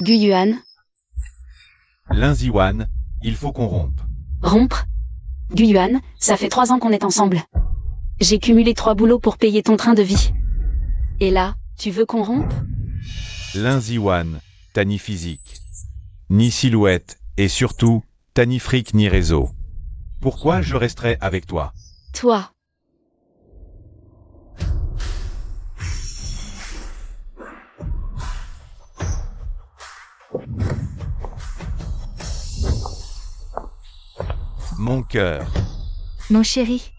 Guyuan, Lin Ziwan, il faut qu'on rompe. rompre. Guyuan, ça fait 3 ans qu'on est ensemble. J'ai cumulé 3 boulots pour payer ton train de vie. Et là, tu veux qu'on rompe? Lin Ziwan, t'as ni physique, ni silhouette, et surtout, t'as ni fric ni réseau. Pourquoi je resterai avec toi? Toi. Mon cœur. Mon chéri.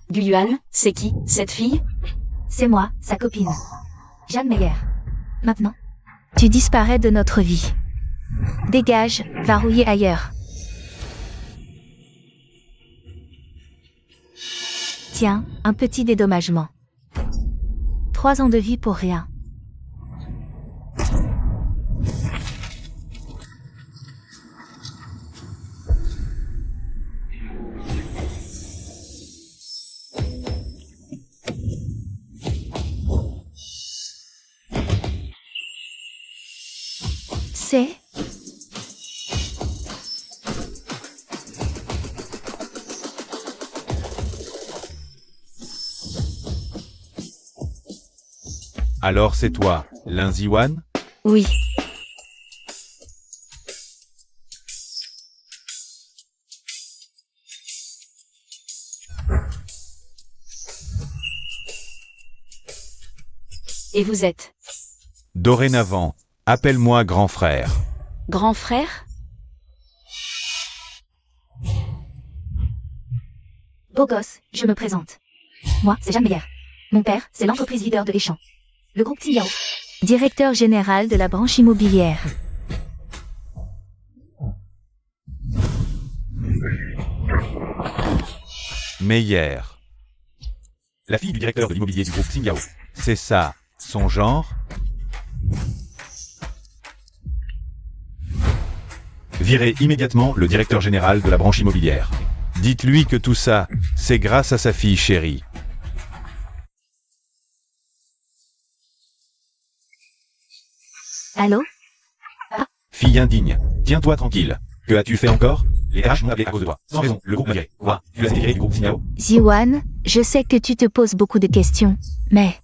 Guyuan, c'est qui, cette fille? C'est moi, sa copine. Jeanne Meyer. Maintenant, tu disparais de notre vie. Dégage, va rouiller ailleurs. Tiens, un petit dédommagement. 3 ans de vie pour rien. C'est... Alors c'est toi, Lin Ziwan? Oui. Et vous êtes? Dorénavant, appelle-moi grand frère. Grand frère? Beau gosse, je me présente. Moi, c'est Jeanne Meyer. Mon père, c'est l'entreprise leader de Échamps. Le groupe Xingyao. Directeur général de la branche immobilière. Meyer. La fille du directeur de l'immobilier du groupe Xingyao. C'est ça, son genre? Virez immédiatement le directeur général de la branche immobilière. Dites-lui que tout ça, c'est grâce à sa fille chérie. Allô? Fille indigne, tiens-toi tranquille. Que as-tu fait encore? Les RH m'ont appelé à cause de toi. Sans raison, le groupe m'a viré. Quoi? Tu l'as viré du groupe Xingyao? Ziwan, je sais que tu te poses beaucoup de questions, mais...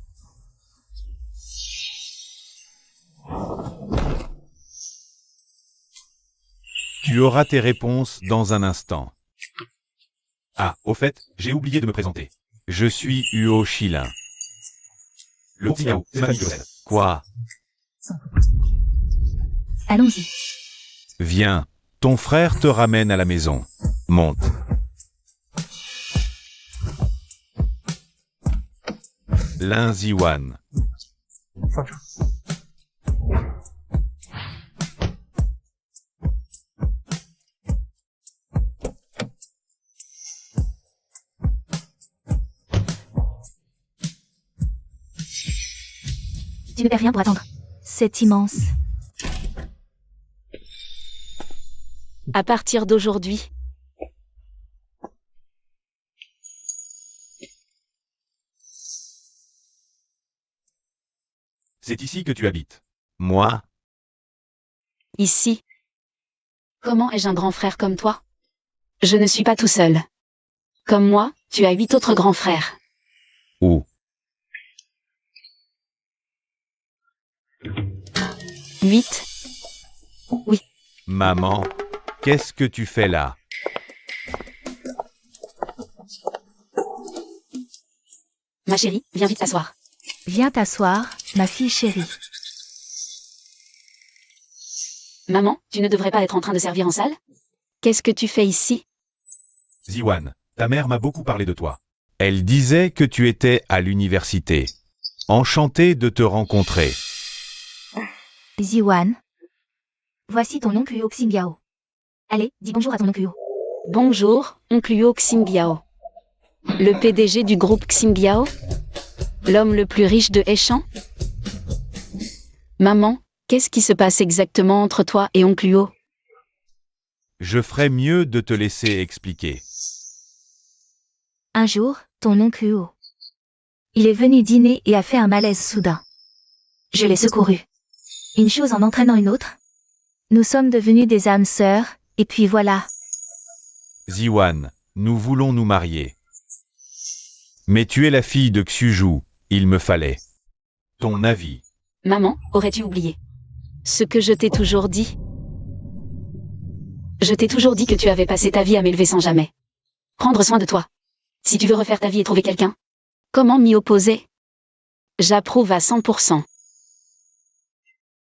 Tu auras tes réponses dans un instant. Ah, au fait, j'ai oublié de me présenter. Je suis Huo Shilin. Le groupe Xingyao, c'est ma famille qui possède. Quoi? Allons-y. Viens, ton frère te ramène à la maison. Monte. Lin Ziwan. Tu ne perds rien pour attendre. C'est immense. À partir d'aujourd'hui. C'est ici que tu habites. Moi? Ici. Comment ai-je un grand frère comme toi? Je ne suis pas tout seul. Comme moi, tu as 8 autres grands frères. Où? 8. Oui. Maman, qu'est-ce que tu fais là? Ma chérie, viens vite t'asseoir. Viens t'asseoir, ma fille chérie. Maman, tu ne devrais pas être en train de servir en salle? Qu'est-ce que tu fais ici? Ziwan, ta mère m'a beaucoup parlé de toi. Elle disait que tu étais à l'université. Enchantée de te rencontrer. Ziwan. Voici ton oncle Huo Xingyao. Allez, dis bonjour à ton oncle Huo. Bonjour, oncle Huo Xingyao. Le PDG du groupe Xingyao? L'homme le plus riche de Échamps? Maman, qu'est-ce qui se passe exactement entre toi et oncle Huo? Je ferais mieux de te laisser expliquer. Un jour, ton oncle Huo. Il est venu dîner et a fait un malaise soudain. Je l'ai secouru. Une chose en entraînant une autre. Nous sommes devenus des âmes sœurs, et puis voilà. Ziwan, nous voulons nous marier. Mais tu es la fille de Xuju, il me fallait. Ton avis. Maman, aurais-tu oublié ce que je t'ai toujours dit? Je t'ai toujours dit que tu avais passé ta vie à m'élever sans jamais prendre soin de toi. Si tu veux refaire ta vie et trouver quelqu'un, comment m'y opposer? J'approuve à 100%.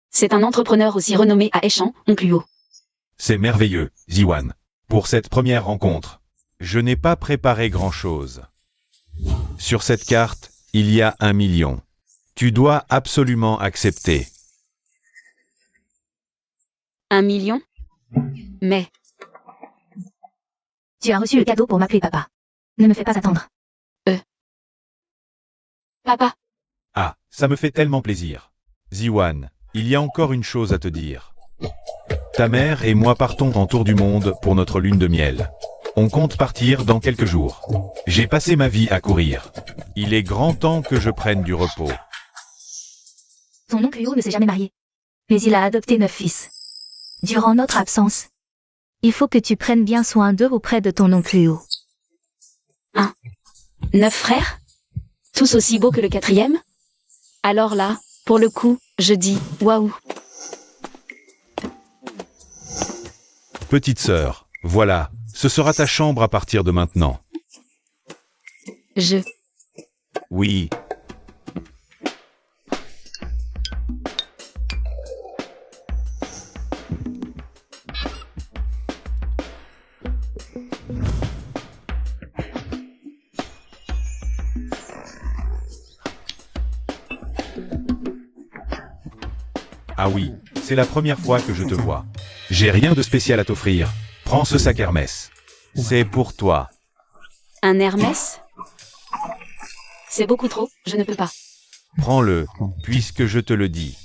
C'est un entrepreneur aussi renommé à Aishan, oncle Huo. C'est merveilleux, Ziwan. Pour cette première rencontre, je n'ai pas préparé grand-chose. Sur cette carte, il y a 1 million. Tu dois absolument accepter. 1 million? Mais, Tu as reçu le cadeau pour m'appeler papa. Ne me fais pas attendre. papa, Ah, ça me fait tellement plaisir. Ziwan, il y a encore une chose à te dire. Ta mère et moi partons en tour du monde pour notre lune de miel. On compte partir dans quelques jours. J'ai passé ma vie à courir. Il est grand temps que je prenne du repos. Ton oncle Huo ne s'est jamais marié. Mais il a adopté 9 fils. Durant notre absence. Il faut que tu prennes bien soin d'eux auprès de ton oncle Huo. 9 frères? Tous aussi beaux que le 4e? Alors là, pour le coup, je dis waouh. Petite sœur, voilà, ce sera ta chambre à partir de maintenant. Oui. Ah oui, c'est la première fois que je te vois. J'ai rien de spécial à t'offrir. Prends ce sac Hermès. C'est pour toi. Un Hermès? C'est beaucoup trop, je ne peux pas. Prends-le, puisque je te le dis.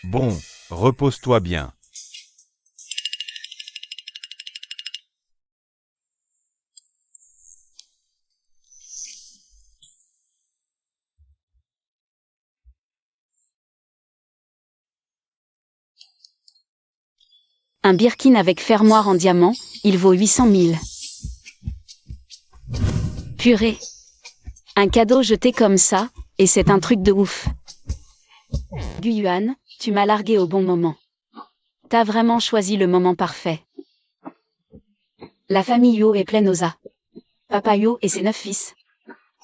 Bon, repose-toi bien. Un Birkin avec fermoir en diamant, il vaut 800 000. Purée. Un cadeau jeté comme ça, et c'est un truc de ouf. Guyuan, tu m'as largué au bon moment. T'as vraiment choisi le moment parfait. La famille Huo est pleine aux as. Papa Huo et ses 9 fils.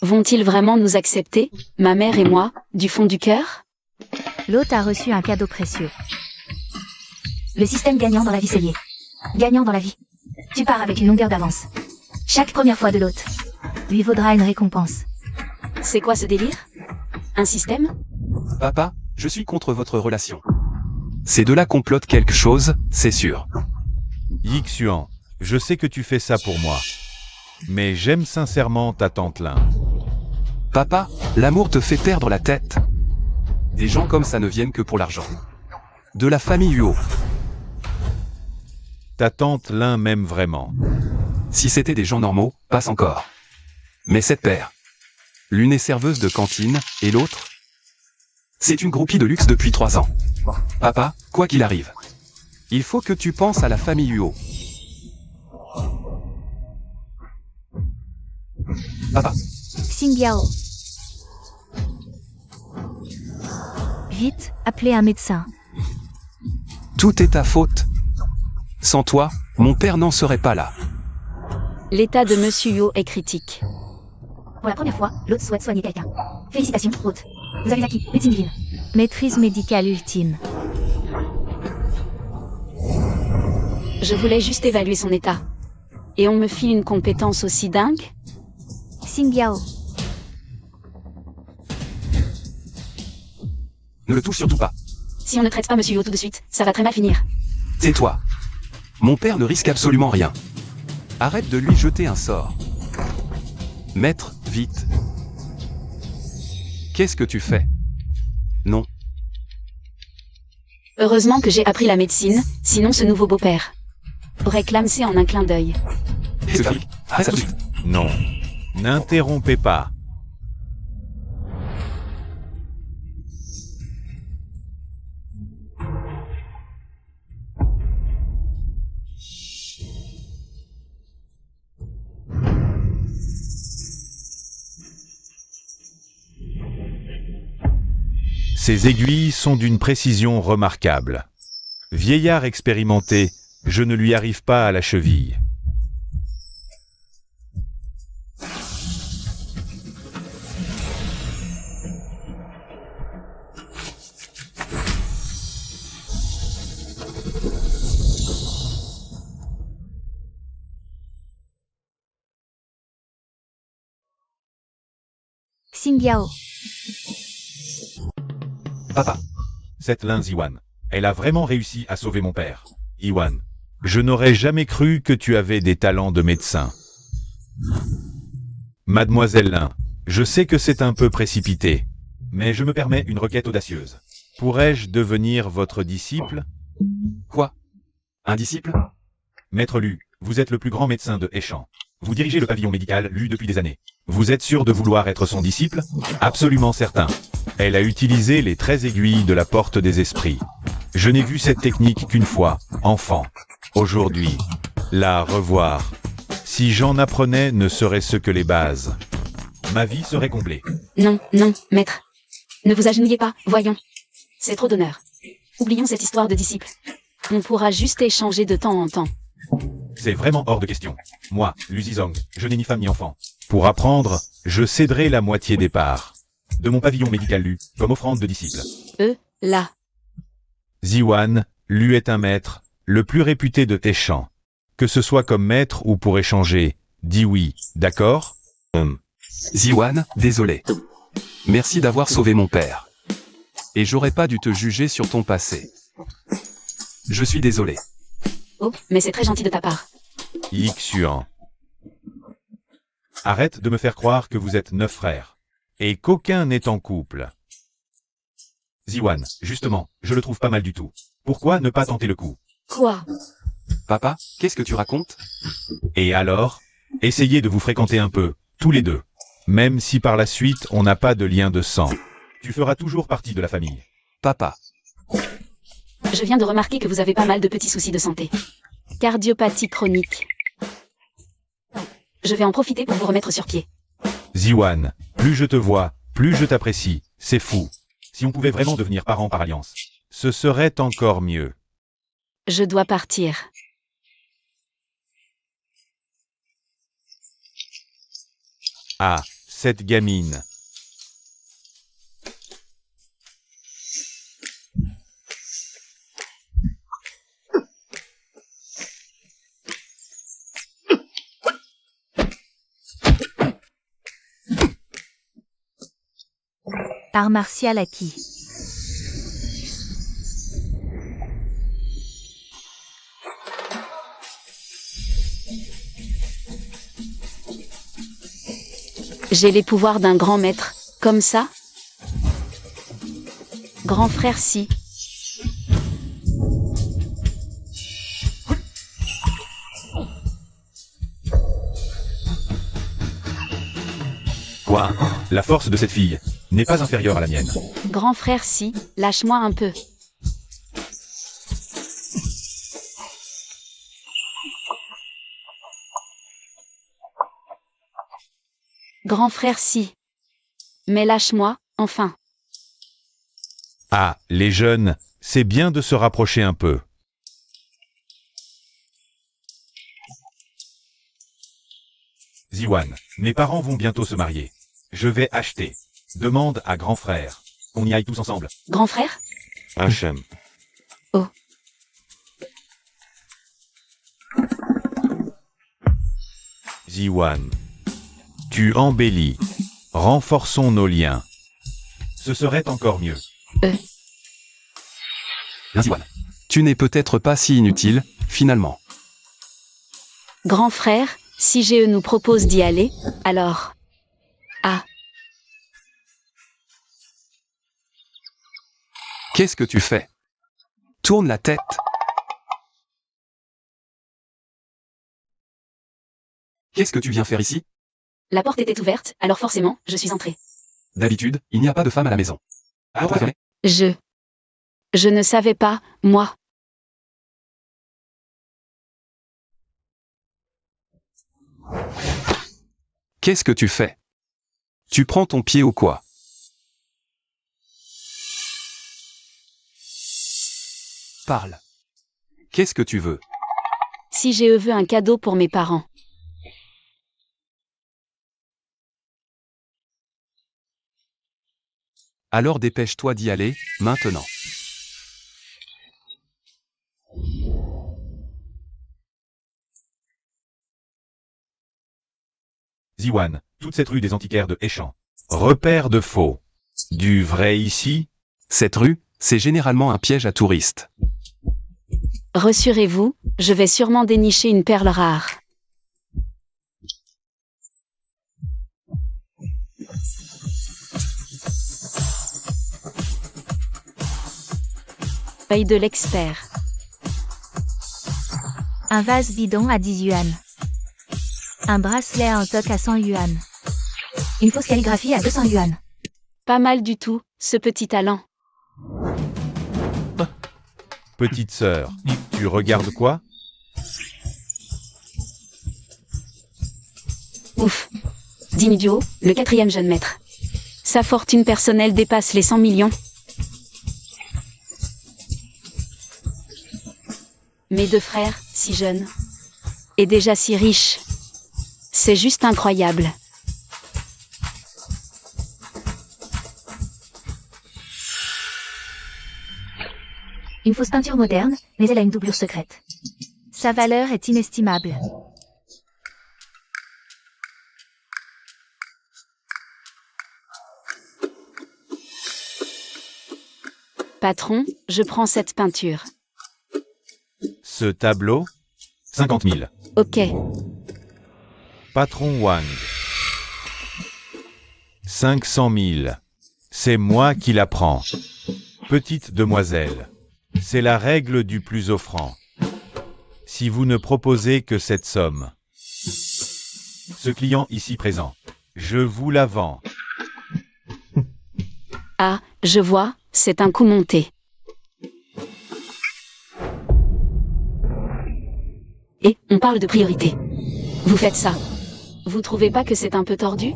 Vont-ils vraiment nous accepter, ma mère et moi, du fond du cœur? L'hôte a reçu un cadeau précieux. Le système gagnant dans la vie, c'est lié. Gagnant dans la vie. Tu pars avec une longueur d'avance. Chaque première fois de l'hôte lui vaudra une récompense. C'est quoi ce délire? Un système? Papa, je suis contre votre relation. Ces deux-là complotent quelque chose, c'est sûr. Yixuan, je sais que tu fais ça pour moi. Mais j'aime sincèrement ta tante Lin. Papa, l'amour te fait perdre la tête. Des gens comme ça ne viennent que pour l'argent. De la famille Huo. Ta tante Lin m'aime vraiment. Si c'était des gens normaux, passe encore. Mais cette paire. L'une est serveuse de cantine, et l'autre, c'est une groupie de luxe depuis 3 ans. Papa, quoi qu'il arrive, il faut que tu penses à la famille Huo. Papa. Xingyao. Vite, appelez un médecin. Tout est ta faute. Sans toi, mon père n'en serait pas là. L'état de Monsieur Huo est critique. Pour la première fois, l'hôte souhaite soigner quelqu'un. Félicitations, hôte. Vous avez acquis médecine divine. Maîtrise médicale ultime. Je voulais juste évaluer son état. Et on me file une compétence aussi dingue? Xingyao. Ne le touche surtout pas. Si on ne traite pas Monsieur Huo tout de suite, ça va très mal finir. Tais-toi. Mon père ne risque absolument rien. Arrête de lui jeter un sort. Maître, vite. Qu'est-ce que tu fais? Non. Heureusement que j'ai appris la médecine, sinon ce nouveau beau-père aurait clamsé en un clin d'œil. Ce flic, arrête ça tout de suite. Non. N'interrompez pas. Ces aiguilles sont d'une précision remarquable. Vieillard expérimenté, je ne lui arrive pas à la cheville. Xinbiao. Papa, Cette lin Ziwan. Elle a vraiment réussi à sauver mon père. Iwan. Je n'aurais jamais cru que tu avais des talents de médecin. Mademoiselle Lin, je sais que c'est un peu précipité, mais je me permets une requête audacieuse. Pourrais-je devenir votre disciple? quoi? Un disciple? Maître Lu, vous êtes le plus grand médecin de Échamps. Vous dirigez le pavillon médical Lu depuis des années. Vous êtes sûr de vouloir être son disciple? Absolument certain. Elle a utilisé les 13 aiguilles de la porte des esprits. Je n'ai vu cette technique qu'une fois, enfant. Aujourd'hui, la revoir. Si j'en apprenais ne serait-ce que les bases, ma vie serait comblée. Non, non, maître. Ne vous agenouillez pas, voyons. C'est trop d'honneur. Oublions cette histoire de disciple. On pourra juste échanger de temps en temps. C'est vraiment hors de question. Moi, Lu Zizong, je n'ai ni femme ni enfant. Pour apprendre, je céderai la moitié des parts de mon pavillon médical Lu, comme offrande de disciple. Là. Ziwan, Lu est un maître, le plus réputé de Téchamps. Que ce soit comme maître ou pour échanger, dis oui, d'accord? Ziwan, désolé. Merci d'avoir sauvé mon père. Et j'aurais pas dû te juger sur ton passé. Je suis désolé. Oh, mais c'est très gentil de ta part. Ixuan. Arrête de me faire croire que vous êtes 9 frères. Et qu'aucun n'est en couple. Ziwan, justement, je le trouve pas mal du tout. Pourquoi ne pas tenter le coup? Quoi? Papa, qu'est-ce que tu racontes? Et alors? Essayez de vous fréquenter un peu, tous les deux. Même si par la suite on n'a pas de lien de sang. Tu feras toujours partie de la famille. Papa, Je viens de remarquer que vous avez pas mal de petits soucis de santé. Cardiopathie chronique. Je vais en profiter pour vous remettre sur pied. Ziwan, plus je te vois, plus je t'apprécie, c'est fou. Si on pouvait vraiment devenir parents par alliance, ce serait encore mieux. Je dois partir. Ah, cette gamine. Art martial acquis. J'ai les pouvoirs d'un grand maître, comme ça? Grand frère si. Quoi? La force de cette fille n'est pas inférieure à la mienne. Grand frère si, lâche-moi un peu. Grand frère si. Mais lâche-moi, enfin. Ah, les jeunes, c'est bien de se rapprocher un peu. Ziwan, mes parents vont bientôt se marier. Je vais acheter. Demande à grand frère. On y aille tous ensemble. Grand frère? Hachem. Oh. Ziwan. Tu embellis. Renforçons nos liens. Ce serait encore mieux. bien Ziwan. Tu n'es peut-être pas si inutile, finalement. Grand frère, si GE nous propose d'y aller, alors... Ah, Qu'est-ce que tu fais? Tourne la tête. Qu'est-ce que tu viens faire ici? La porte était ouverte, alors forcément, je suis entrée. D'habitude, il n'y a pas de femme à la maison. Ah ouais. Je ne savais pas, moi. Qu'est-ce que tu fais? Tu prends ton pied ou quoi? Parle. Qu'est-ce que tu veux? Si j'ai veux un cadeau pour mes parents. Alors dépêche-toi d'y aller, maintenant. Ziwan, toute cette rue des antiquaires de Échamps. Repère de faux. Du vrai ici? Cette rue, c'est généralement un piège à touristes. Rassurez-vous, je vais sûrement dénicher une perle rare. Œil de l'expert. Un vase bidon à 10 yuan. Un bracelet en toc à 100 yuan. Une fausse calligraphie à 200 yuan. Pas mal du tout, ce petit talent. Petite sœur, tu regardes quoi? Ouf. Dinudio, le 4e jeune maître. Sa fortune personnelle dépasse les 100 millions. Mes 2 frères, si jeunes. Et déjà si riches. C'est juste incroyable. Une fausse peinture moderne, mais elle a une doublure secrète. Sa valeur est inestimable. Patron, je prends cette peinture. Ce tableau? 50 000. Ok. Patron Wang. 500 000. C'est moi qui la prends. Petite demoiselle. C'est la règle du plus offrant. Si vous ne proposez que cette somme. Ce client ici présent. Je vous la vends. Ah, je vois, c'est un coup monté. Et, on parle de priorité. Vous faites ça. Vous trouvez pas que c'est un peu tordu?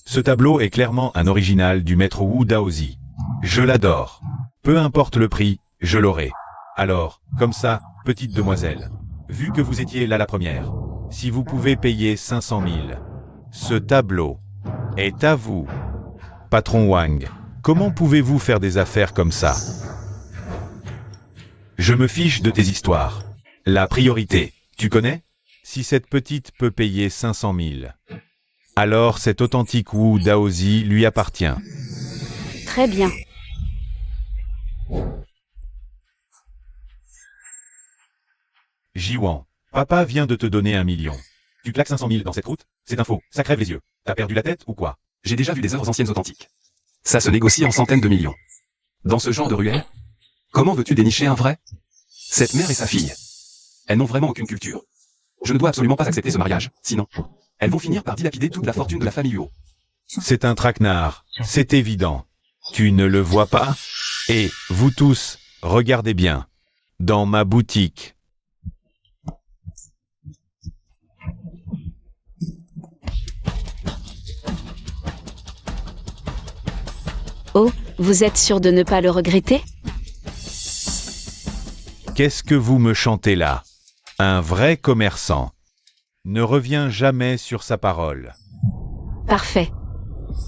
Ce tableau est clairement un original du maître Wu Daozi. Je l'adore. Peu importe le prix, je l'aurai. Alors, comme ça, petite demoiselle. Vu que vous étiez là la première, si vous pouvez payer 500 000, ce tableau est à vous. Patron Wang, comment pouvez-vous faire des affaires comme ça? Je me fiche de tes histoires. La priorité, tu connais? Si cette petite peut payer 500 000, alors cet authentique Wu Daozi lui appartient. Très bien. Jiwan, papa vient de te donner 1 million. Tu claques 500 000 dans cette route? C'est un faux, ça crève les yeux. T'as perdu la tête ou quoi? J'ai déjà vu des œuvres anciennes authentiques. Ça se négocie en centaines de millions. Dans ce genre de ruelle? Comment veux-tu dénicher un vrai? Cette mère et sa fille. Elles n'ont vraiment aucune culture. Je ne dois absolument pas accepter ce mariage, sinon, elles vont finir par dilapider toute la fortune de la famille Huo. C'est un traquenard, c'est évident. Tu ne le vois pas? Et, vous tous, regardez bien. Dans ma boutique. Oh, vous êtes sûr de ne pas le regretter? Qu'est-ce que vous me chantez là? Un vrai commerçant ne revient jamais sur sa parole. Parfait.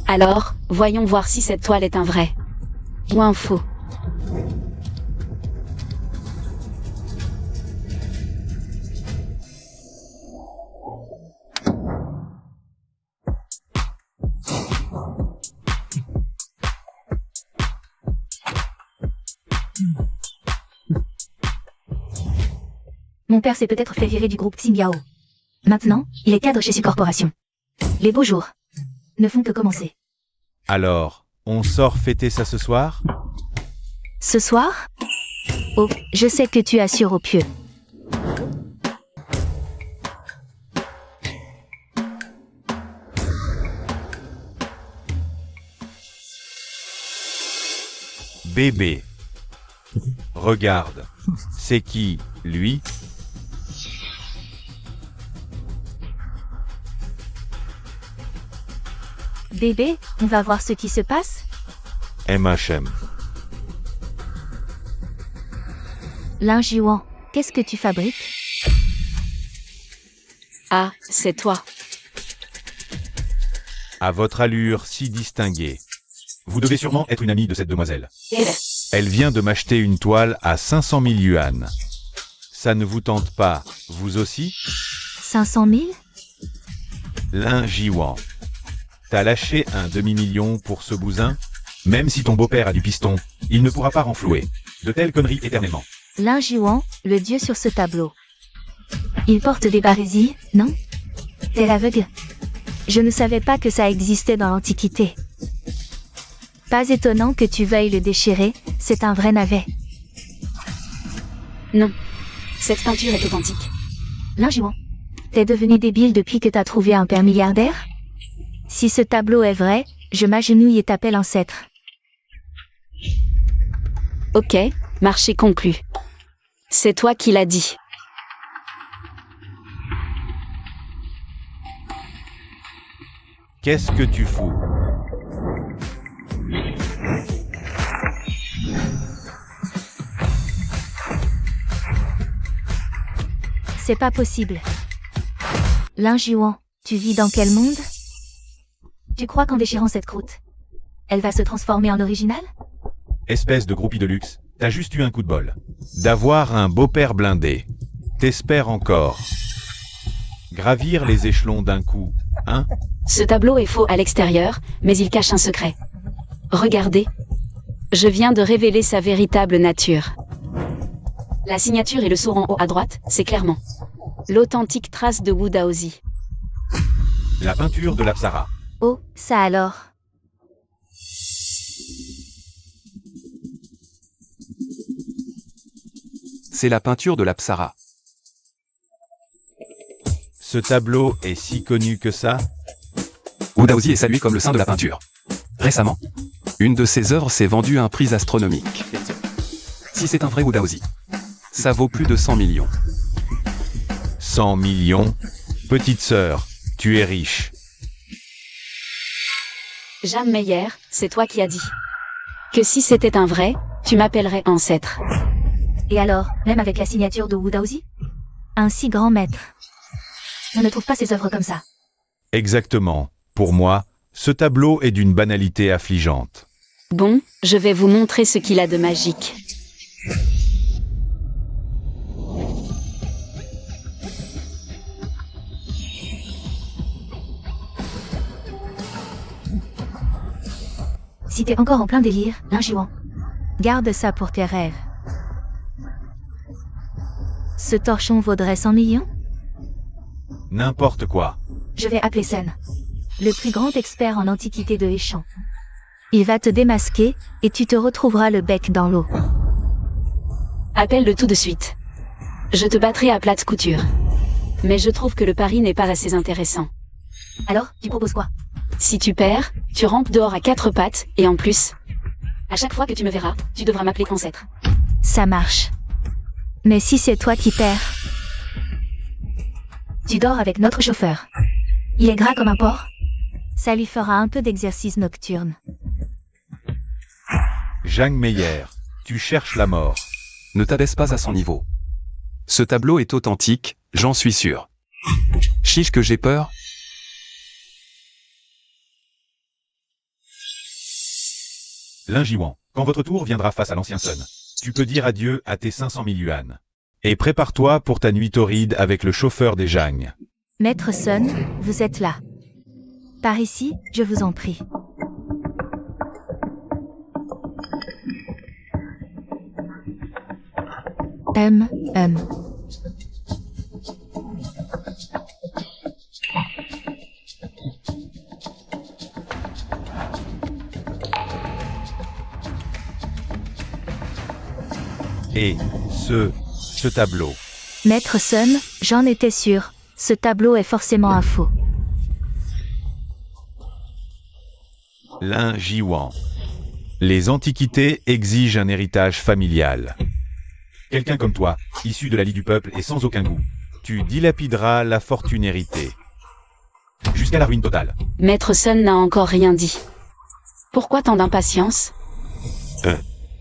Alors, voyons voir si cette toile est un vrai. Ou un faux. Mon père s'est peut-être fait virer du groupe Tsingyao. Maintenant, il est cadre chez Corporation. Les beaux jours ne font que commencer. Alors, on sort fêter ça ce soir? Ce soir? Oh, je sais que tu assures au pieu. Bébé. Regarde. C'est qui, lui? Bébé, on va voir ce qui se passe? MHM. Lin Jiwan, qu'est-ce que tu fabriques? Ah, c'est toi. À votre allure si distinguée. Vous devez sûrement être une amie de cette demoiselle. Elle vient de m'acheter une toile à 500 000 yuan. Ça ne vous tente pas, vous aussi? 500 000? Lin Jiwan. T'as lâché un demi-million pour ce bousin? Même si ton beau-père a du piston, il ne pourra pas renflouer de telles conneries éternellement. Lin Jiwan, le dieu sur ce tableau. Il porte des barésies, non? T'es l'aveugle? Je ne savais pas que ça existait dans l'Antiquité. Pas étonnant que tu veuilles le déchirer, c'est un vrai navet. Non. Cette peinture est authentique. Lin Jiwan, t'es devenu débile depuis que t'as trouvé un père milliardaire? Si ce tableau est vrai, je m'agenouille et t'appelle ancêtre. Ok, marché conclu. C'est toi qui l'as dit. Qu'est-ce que tu fous? C'est pas possible. Lin Jiwan, tu vis dans quel monde? Tu crois qu'en déchirant cette croûte, elle va se transformer en original? Espèce de groupie de luxe, t'as juste eu un coup de bol. D'avoir un beau-père blindé. T'espères encore gravir les échelons d'un coup, hein? Ce tableau est faux à l'extérieur, mais il cache un secret. Regardez. Je viens de révéler sa véritable nature. La signature et le sourd en haut à droite, c'est clairement l'authentique trace de Wu Daozi. La peinture de l'Apsara. Oh, ça alors. C'est la peinture de l'Apsara. Ce tableau est si connu que ça? Wu Daozi est salué comme le saint de la peinture. Récemment, une de ses œuvres s'est vendue à un prix astronomique. Si c'est un vrai Wu Daozi, ça vaut plus de 100 millions. 100 millions? Petite sœur, tu es riche. Jeanne Meyer, c'est toi qui as dit que si c'était un vrai, tu m'appellerais ancêtre. Et alors, même avec la signature de Wu Daozi? Un si grand maître. On ne trouve pas ses œuvres comme ça. Exactement. Pour moi, ce tableau est d'une banalité affligeante. Bon, je vais vous montrer ce qu'il a de magique. Si t'es encore en plein délire, Lin Jiwan, garde ça pour tes rêves. Ce torchon vaudrait 100 millions? N'importe quoi. Je vais appeler Sun, le plus grand expert en antiquité de Hechan. Il va te démasquer, et tu te retrouveras le bec dans l'eau. Appelle-le tout de suite. Je te battrai à plate couture. Mais je trouve que le pari n'est pas assez intéressant. Alors, tu proposes quoi? Si tu perds, tu rampes dehors à quatre pattes, et en plus, à chaque fois que tu me verras, tu devras m'appeler ancêtre. Ça marche. Mais si c'est toi qui perds, tu dors avec notre chauffeur. Il est gras comme un porc. Ça lui fera un peu d'exercice nocturne. Jeanne Meyer, tu cherches la mort. Ne t'abaisse pas à son niveau. Ce tableau est authentique, j'en suis sûr. Chiche que j'ai peur. Lin Jiwan, quand votre tour viendra face à l'ancien Sun, tu peux dire adieu à tes 500 000 yuan. Et prépare-toi pour ta nuit torride avec le chauffeur des Jagnes. Maître Sun, vous êtes là. Par ici, je vous en prie. M. Et ce tableau. Maître Sun, j'en étais sûr. Ce tableau est forcément un faux. Lin Jiwan. Les antiquités exigent un héritage familial. Quelqu'un comme toi, issu de la lie du peuple et sans aucun goût, tu dilapideras la fortune héritée. Jusqu'à la ruine totale. Maître Sun n'a encore rien dit. Pourquoi tant d'impatience?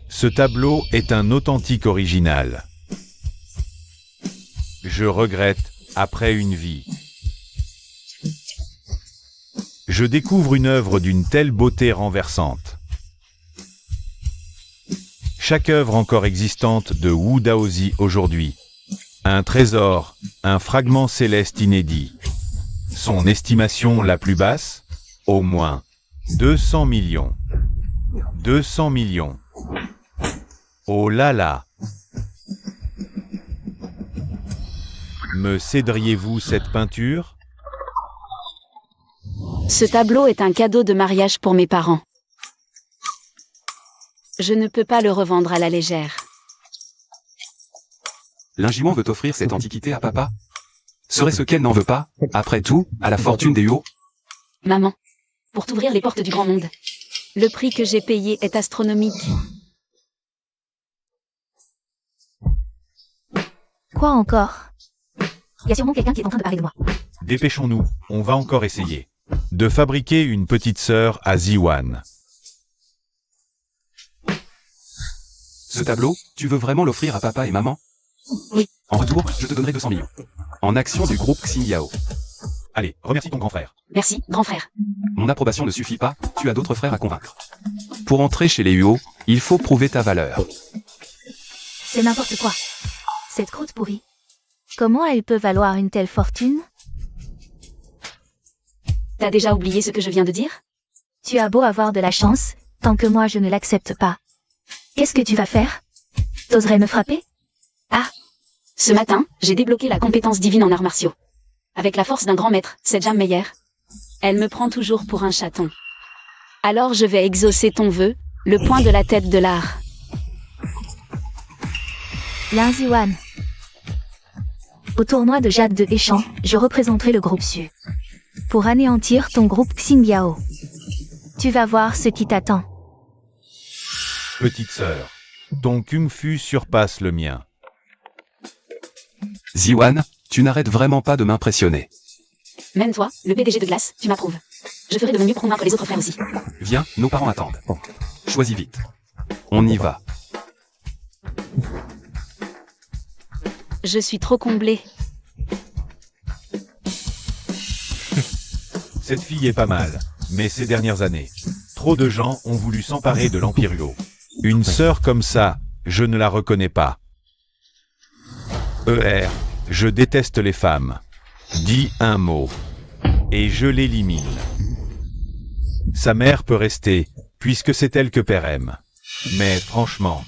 Ce tableau est un authentique original. Je regrette, après une vie. Je découvre une œuvre d'une telle beauté renversante. Chaque œuvre encore existante de Wu Daozi aujourd'hui. Un trésor, un fragment céleste inédit. Son estimation la plus basse? Au moins 200 millions. 200 millions. Oh là là! Me céderiez-vous cette peinture? Ce tableau est un cadeau de mariage pour mes parents. Je ne peux pas le revendre à la légère. Linjiwan veut offrir cette antiquité à papa? Serait-ce qu'elle n'en veut pas, après tout, à la fortune des Huo? Maman, pour t'ouvrir les portes du grand monde. Le prix que j'ai payé est astronomique. Quoi encore? Il y a sûrement quelqu'un qui est en train de parler de moi. Dépêchons-nous, on va encore essayer de fabriquer une petite sœur à Ziwan. Ce tableau, tu veux vraiment l'offrir à papa et maman? Oui. En retour, je te donnerai 200 millions. En action du groupe Xingyao. Allez, remercie ton grand frère. Merci, grand frère. Mon approbation ne suffit pas, tu as d'autres frères à convaincre. Pour entrer chez les Huo, il faut prouver ta valeur. C'est n'importe quoi. Cette croûte pourrie. Comment elle peut valoir une telle fortune? T'as déjà oublié ce que je viens de dire? Tu as beau avoir de la chance, tant que moi je ne l'accepte pas. Qu'est-ce que tu vas faire? T'oserais me frapper? Ah! Ce matin, j'ai débloqué la compétence divine en arts martiaux. Avec la force d'un grand maître, Sejam Meyer. Elle me prend toujours pour un chaton. Alors je vais exaucer ton vœu, le point de la tête de l'art. Linjiwan. Au tournoi de Jade de Échamp, je représenterai le groupe Su. Pour anéantir ton groupe Xingyao. Tu vas voir ce qui t'attend. Petite sœur, ton kung-fu surpasse le mien. Ziwan, tu n'arrêtes vraiment pas de m'impressionner. Même toi, le PDG de glace, tu m'approuves. Je ferai de mon mieux pour convaincre les autres frères aussi. Viens, nos parents attendent. Choisis vite. On y va. Je suis trop comblée. Cette fille est pas mal, mais ces dernières années, trop de gens ont voulu s'emparer de l'Empire Huo. Une sœur comme ça, je ne la reconnais pas. Je déteste les femmes. Dis un mot, et je l'élimine. Sa mère peut rester, puisque c'est elle que père aime. Mais franchement,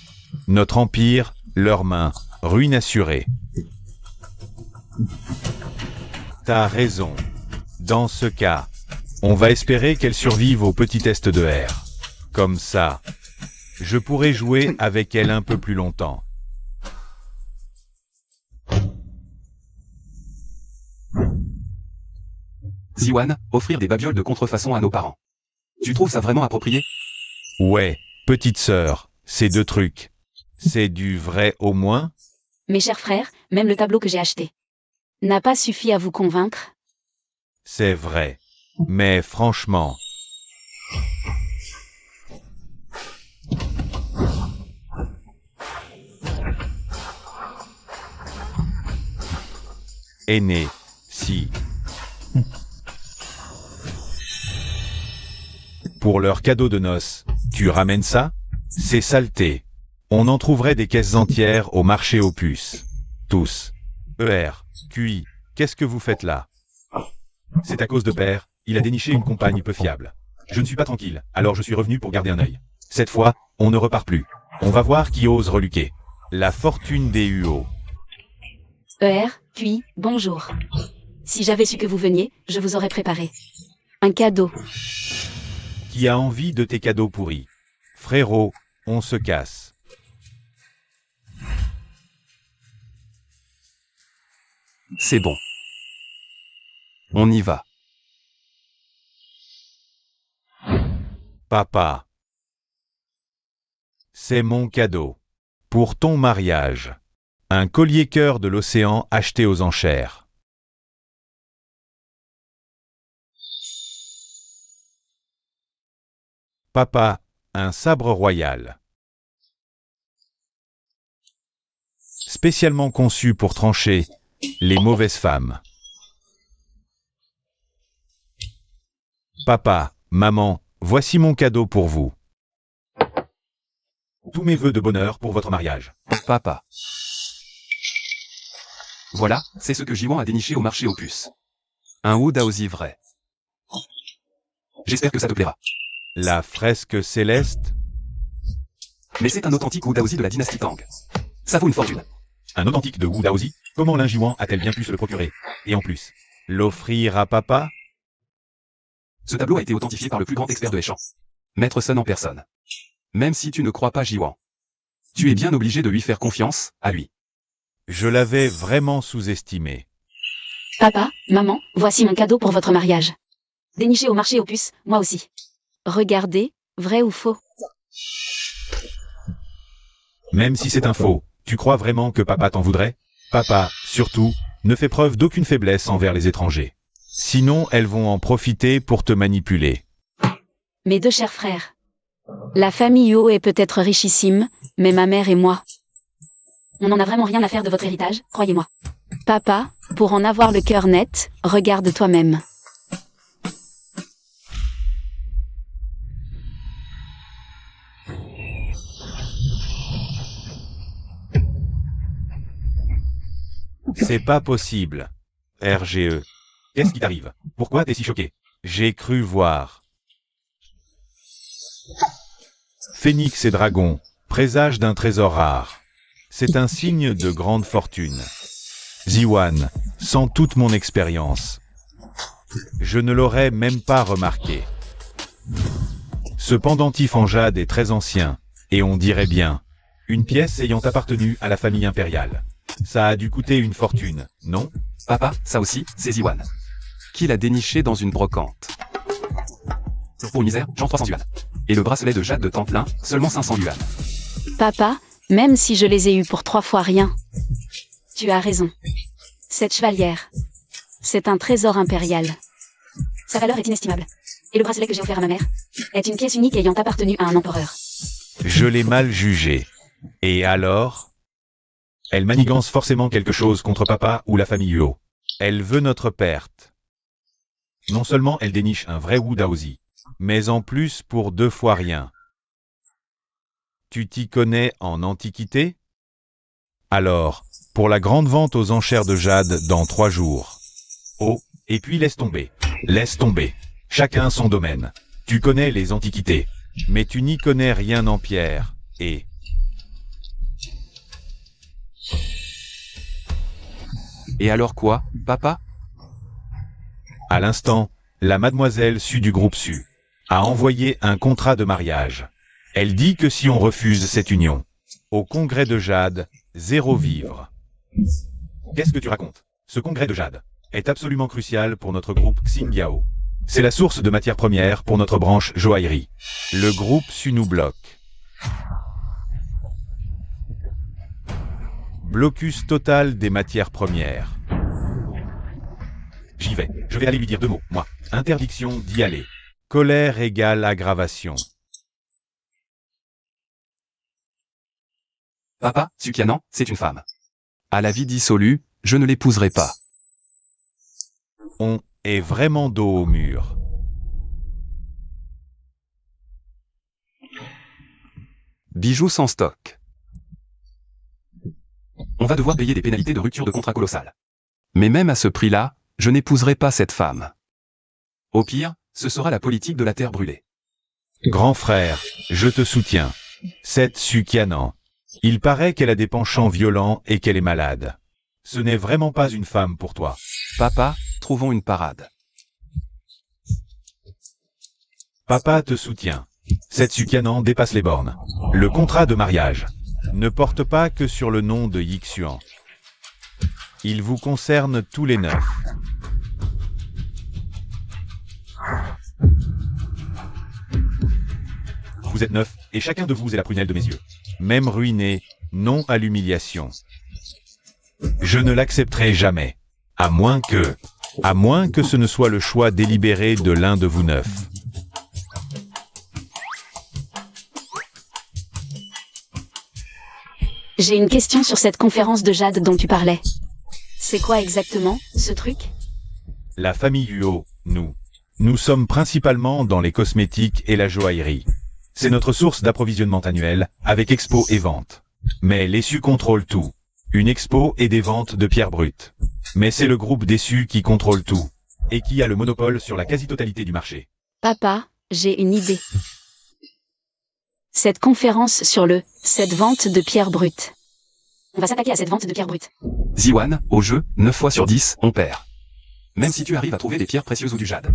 notre empire, leurs mains, ruine assurée. T'as raison. Dans ce cas, on va espérer qu'elle survive au petit test de R. Comme ça, je pourrai jouer avec elle un peu plus longtemps. Ziwan, offrir des babioles de contrefaçon à nos parents. Tu trouves ça vraiment approprié? Ouais, petite sœur, ces deux trucs. C'est du vrai au moins? Mes chers frères, même le tableau que j'ai acheté n'a pas suffi à vous convaincre. C'est vrai. Mais franchement... Aîné, si. Pour leur cadeau de noces, tu ramènes ça? C'est saleté. On en trouverait des caisses entières au marché aux puces. Tous. QI, qu'est-ce que vous faites là? C'est à cause de père, il a déniché une compagne peu fiable. Je ne suis pas tranquille, alors je suis revenu pour garder un œil. Cette fois, on ne repart plus. On va voir qui ose reluquer. La fortune des Huo. QI, bonjour. Si j'avais su que vous veniez, je vous aurais préparé un cadeau. Qui a envie de tes cadeaux pourris? Frérot, on se casse. C'est bon. On y va. Papa. C'est mon cadeau. Pour ton mariage. Un collier cœur de l'océan acheté aux enchères. Papa, un sabre royal. Spécialement conçu pour trancher les mauvaises femmes. Papa, maman, voici mon cadeau pour vous. Tous mes vœux de bonheur pour votre mariage. Papa. Voilà, c'est ce que Jiwan a déniché au marché aux puces. Un Wu Daozi vrai. J'espère que ça te plaira. La fresque céleste. Mais c'est un authentique Wu Daozi de la dynastie Tang. Ça vaut une fortune. Un authentique de Wu Daozi. Comment Lin Jiwan a-t-elle bien pu se le procurer? Et en plus, l'offrir à papa? Ce tableau a été authentifié par le plus grand expert de Eshan. Maître Sun en personne. Même si tu ne crois pas Jiwan, tu es bien obligé de lui faire confiance, à lui. Je l'avais vraiment sous-estimé. Papa, maman, voici mon cadeau pour votre mariage. Déniché au marché aux puces, moi aussi. Regardez, vrai ou faux? Même si c'est un faux, tu crois vraiment que papa t'en voudrait? Papa, surtout, ne fais preuve d'aucune faiblesse envers les étrangers. Sinon, elles vont en profiter pour te manipuler. Mes deux chers frères. La famille Yo est peut-être richissime, mais ma mère et moi. On n'en a vraiment rien à faire de votre héritage, croyez-moi. Papa, pour en avoir le cœur net, regarde toi-même. C'est pas possible. RGE. Qu'est-ce qui t'arrive? Pourquoi t'es si choqué? J'ai cru voir. Phénix et dragon, présage d'un trésor rare. C'est un signe de grande fortune. Ziwan, sans toute mon expérience, je ne l'aurais même pas remarqué. Ce pendentif en jade est très ancien, et on dirait bien, une pièce ayant appartenu à la famille impériale. Ça a dû coûter une fortune, non? Papa, ça aussi, c'est Ziwan. Qui l'a déniché dans une brocante. Pour une misère, genre 300 yuan. Et le bracelet de jade de Templin, seulement 500 yuan. Papa, même si je les ai eus pour 3 fois rien. Tu as raison. Cette chevalière, c'est un trésor impérial. Sa valeur est inestimable. Et le bracelet que j'ai offert à ma mère est une pièce unique ayant appartenu à un empereur. Je l'ai mal jugé. Et alors? Elle manigance forcément quelque chose contre papa ou la famille Huo. Elle veut notre perte. Non seulement elle déniche un vrai Wu Daozi, mais en plus pour 2 fois rien. Tu t'y connais en antiquité? Alors, pour la grande vente aux enchères de jade dans 3 jours. Oh, et puis laisse tomber. Laisse tomber. Chacun son domaine. Tu connais les antiquités, mais tu n'y connais rien en pierre, et... Et alors quoi, papa? À l'instant, la mademoiselle Su du groupe Su a envoyé un contrat de mariage. Elle dit que si on refuse cette union, au congrès de Jade, 0 vivre. Qu'est-ce que tu racontes? Ce congrès de Jade est absolument crucial pour notre groupe Xinjiao. C'est la source de matières premières pour notre branche joaillerie. Le groupe Su nous bloque. Blocus total des matières premières. J'y vais. Je vais aller lui dire 2 mots, moi. Interdiction d'y aller. Colère égale aggravation. Papa, Sukianan, c'est une femme. À la vie dissolue, je ne l'épouserai pas. On est vraiment dos au mur. Bijoux sans stock. On va devoir payer des pénalités de rupture de contrat colossales. Mais même à ce prix-là, je n'épouserai pas cette femme. Au pire, ce sera la politique de la terre brûlée. Grand frère, je te soutiens. Cette Sukianan. Il paraît qu'elle a des penchants violents et qu'elle est malade. Ce n'est vraiment pas une femme pour toi. Papa, trouvons une parade. Papa te soutient. Cette Sukianan dépasse les bornes. Le contrat de mariage ne porte pas que sur le nom de Yixuan. Il vous concerne tous les 9. Vous êtes 9, et chacun de vous est la prunelle de mes yeux. même ruiné, non à l'humiliation. Je ne l'accepterai jamais. À moins que ce ne soit le choix délibéré de l'un de vous 9. J'ai une question sur cette conférence de Jade dont tu parlais. C'est quoi exactement, ce truc? La famille Huo, nous sommes principalement dans les cosmétiques et la joaillerie. C'est notre source d'approvisionnement annuel, avec expo et vente. Mais l'ESU contrôle tout. Une expo et des ventes de pierres brutes. Mais c'est le groupe d'ESU qui contrôle tout. Et qui a le monopole sur la quasi-totalité du marché. Papa, j'ai une idée. Cette conférence sur cette vente de pierres brutes. On va s'attaquer à cette vente de pierres brutes. Ziwan, au jeu, 9 fois sur 10, on perd. Même si tu arrives à trouver des pierres précieuses ou du jade.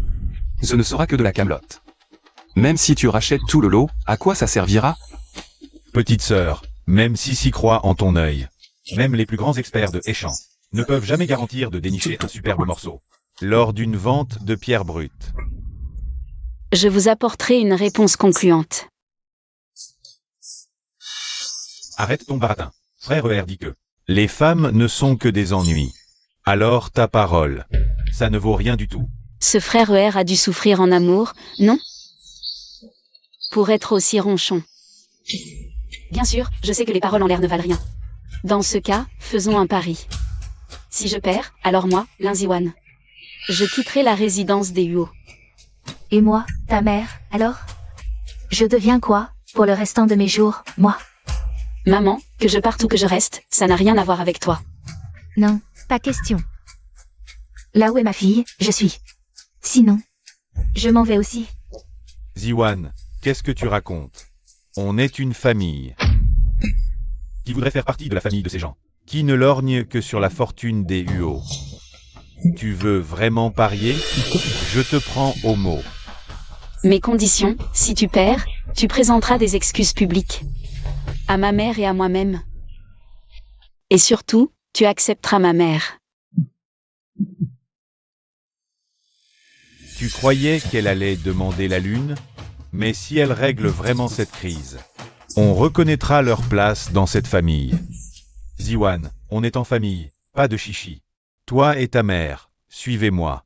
Ce ne sera que de la camelote. Même si tu rachètes tout le lot, à quoi ça servira? Petite sœur, même si s'y croit en ton œil, même les plus grands experts de Échamp ne peuvent jamais garantir de dénicher un superbe morceau lors d'une vente de pierres brutes. Je vous apporterai une réponse concluante. Arrête ton baratin. Frère ER dit que les femmes ne sont que des ennuis. Alors ta parole, ça ne vaut rien du tout. Ce frère ER a dû souffrir en amour, non? Pour être aussi ronchon. Bien sûr, je sais que les paroles en l'air ne valent rien. Dans ce cas, faisons un pari. Si je perds, alors moi, Linziwan, je quitterai la résidence des Huo. Et moi, ta mère, alors? Je deviens quoi, pour le restant de mes jours, moi? Maman, que je parte ou que je reste, ça n'a rien à voir avec toi. Non, pas question. Là où est ma fille, je suis. Sinon, je m'en vais aussi. Ziwan, qu'est-ce que tu racontes? On est une famille. Qui voudrait faire partie de la famille de ces gens? Qui ne lorgne que sur la fortune des Huo? Tu veux vraiment parier? Je te prends au mot. Mes conditions, si tu perds, tu présenteras des excuses publiques. À ma mère et à moi-même. Et surtout, tu accepteras ma mère. Tu croyais qu'elle allait demander la lune? Mais si elle règle vraiment cette crise, on reconnaîtra leur place dans cette famille. Ziwan, on est en famille, pas de chichi. Toi et ta mère, suivez-moi.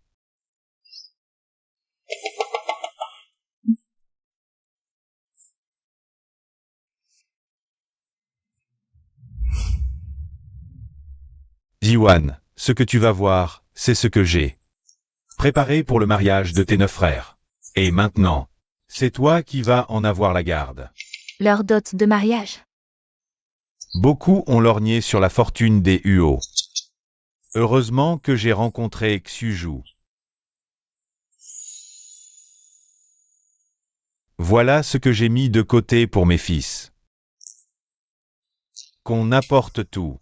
Ziwan, ce que tu vas voir, c'est ce que j'ai préparé pour le mariage de tes 9 frères. Et maintenant, c'est toi qui vas en avoir la garde. Leur dot de mariage. Beaucoup ont lorgné sur la fortune des Huo. Heureusement que j'ai rencontré Xuju. Voilà ce que j'ai mis de côté pour mes fils. Qu'on apporte tout.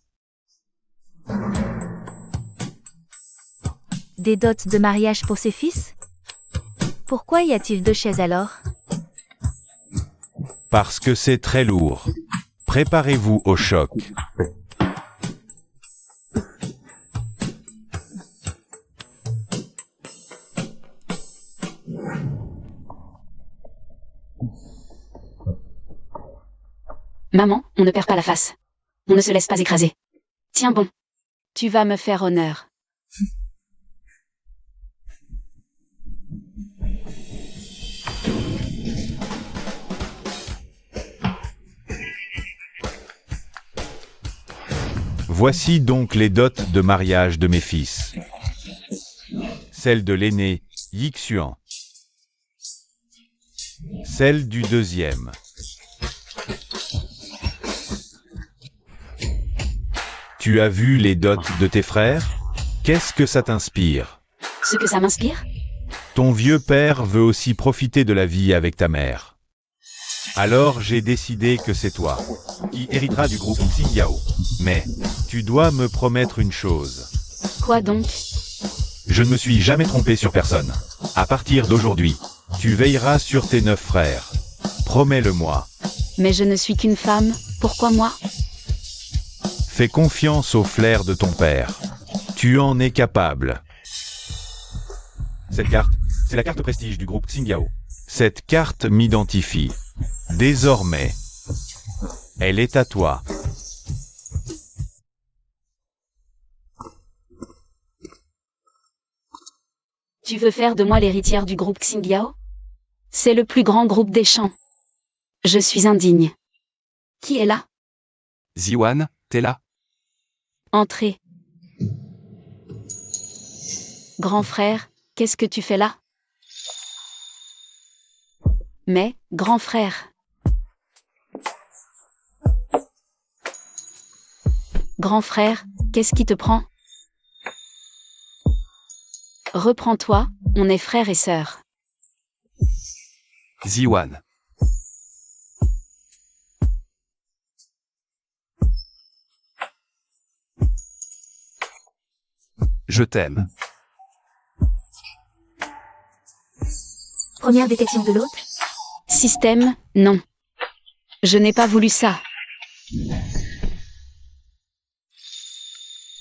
Des dots de mariage pour ses fils? Pourquoi y a-t-il 2 chaises alors? Parce que c'est très lourd. Préparez-vous au choc. Maman, on ne perd pas la face. On ne se laisse pas écraser. Tiens bon. Tu vas me faire honneur. Voici donc les dots de mariage de mes fils. Celle de l'aîné, Yixuan. Celle du deuxième. Tu as vu les dots de tes frères? Qu'est-ce que ça t'inspire? Ce que ça m'inspire? Ton vieux père veut aussi profiter de la vie avec ta mère. Alors j'ai décidé que c'est toi qui hériteras du groupe Xingyao. Mais tu dois me promettre une chose. Quoi donc? Je ne me suis jamais trompé sur personne. À partir d'aujourd'hui, tu veilleras sur tes 9 frères. Promets-le-moi. Mais je ne suis qu'une femme, pourquoi moi? Fais confiance au flair de ton père. Tu en es capable. Cette carte, c'est la carte prestige du groupe Xingyao. Cette carte m'identifie. Désormais, Elle est à toi. Tu veux faire de moi l'héritière du groupe Xingyao? C'est le plus grand groupe des champs. Je suis indigne. Qui est là? Ziwan, t'es là? Entrez. Grand frère, qu'est-ce que tu fais là? Mais, grand frère. Grand frère, qu'est-ce qui te prend? Reprends-toi, on est frères et sœurs. Ziwan. Je t'aime. Première détection de l'hôte. Système, non. Je n'ai pas voulu ça.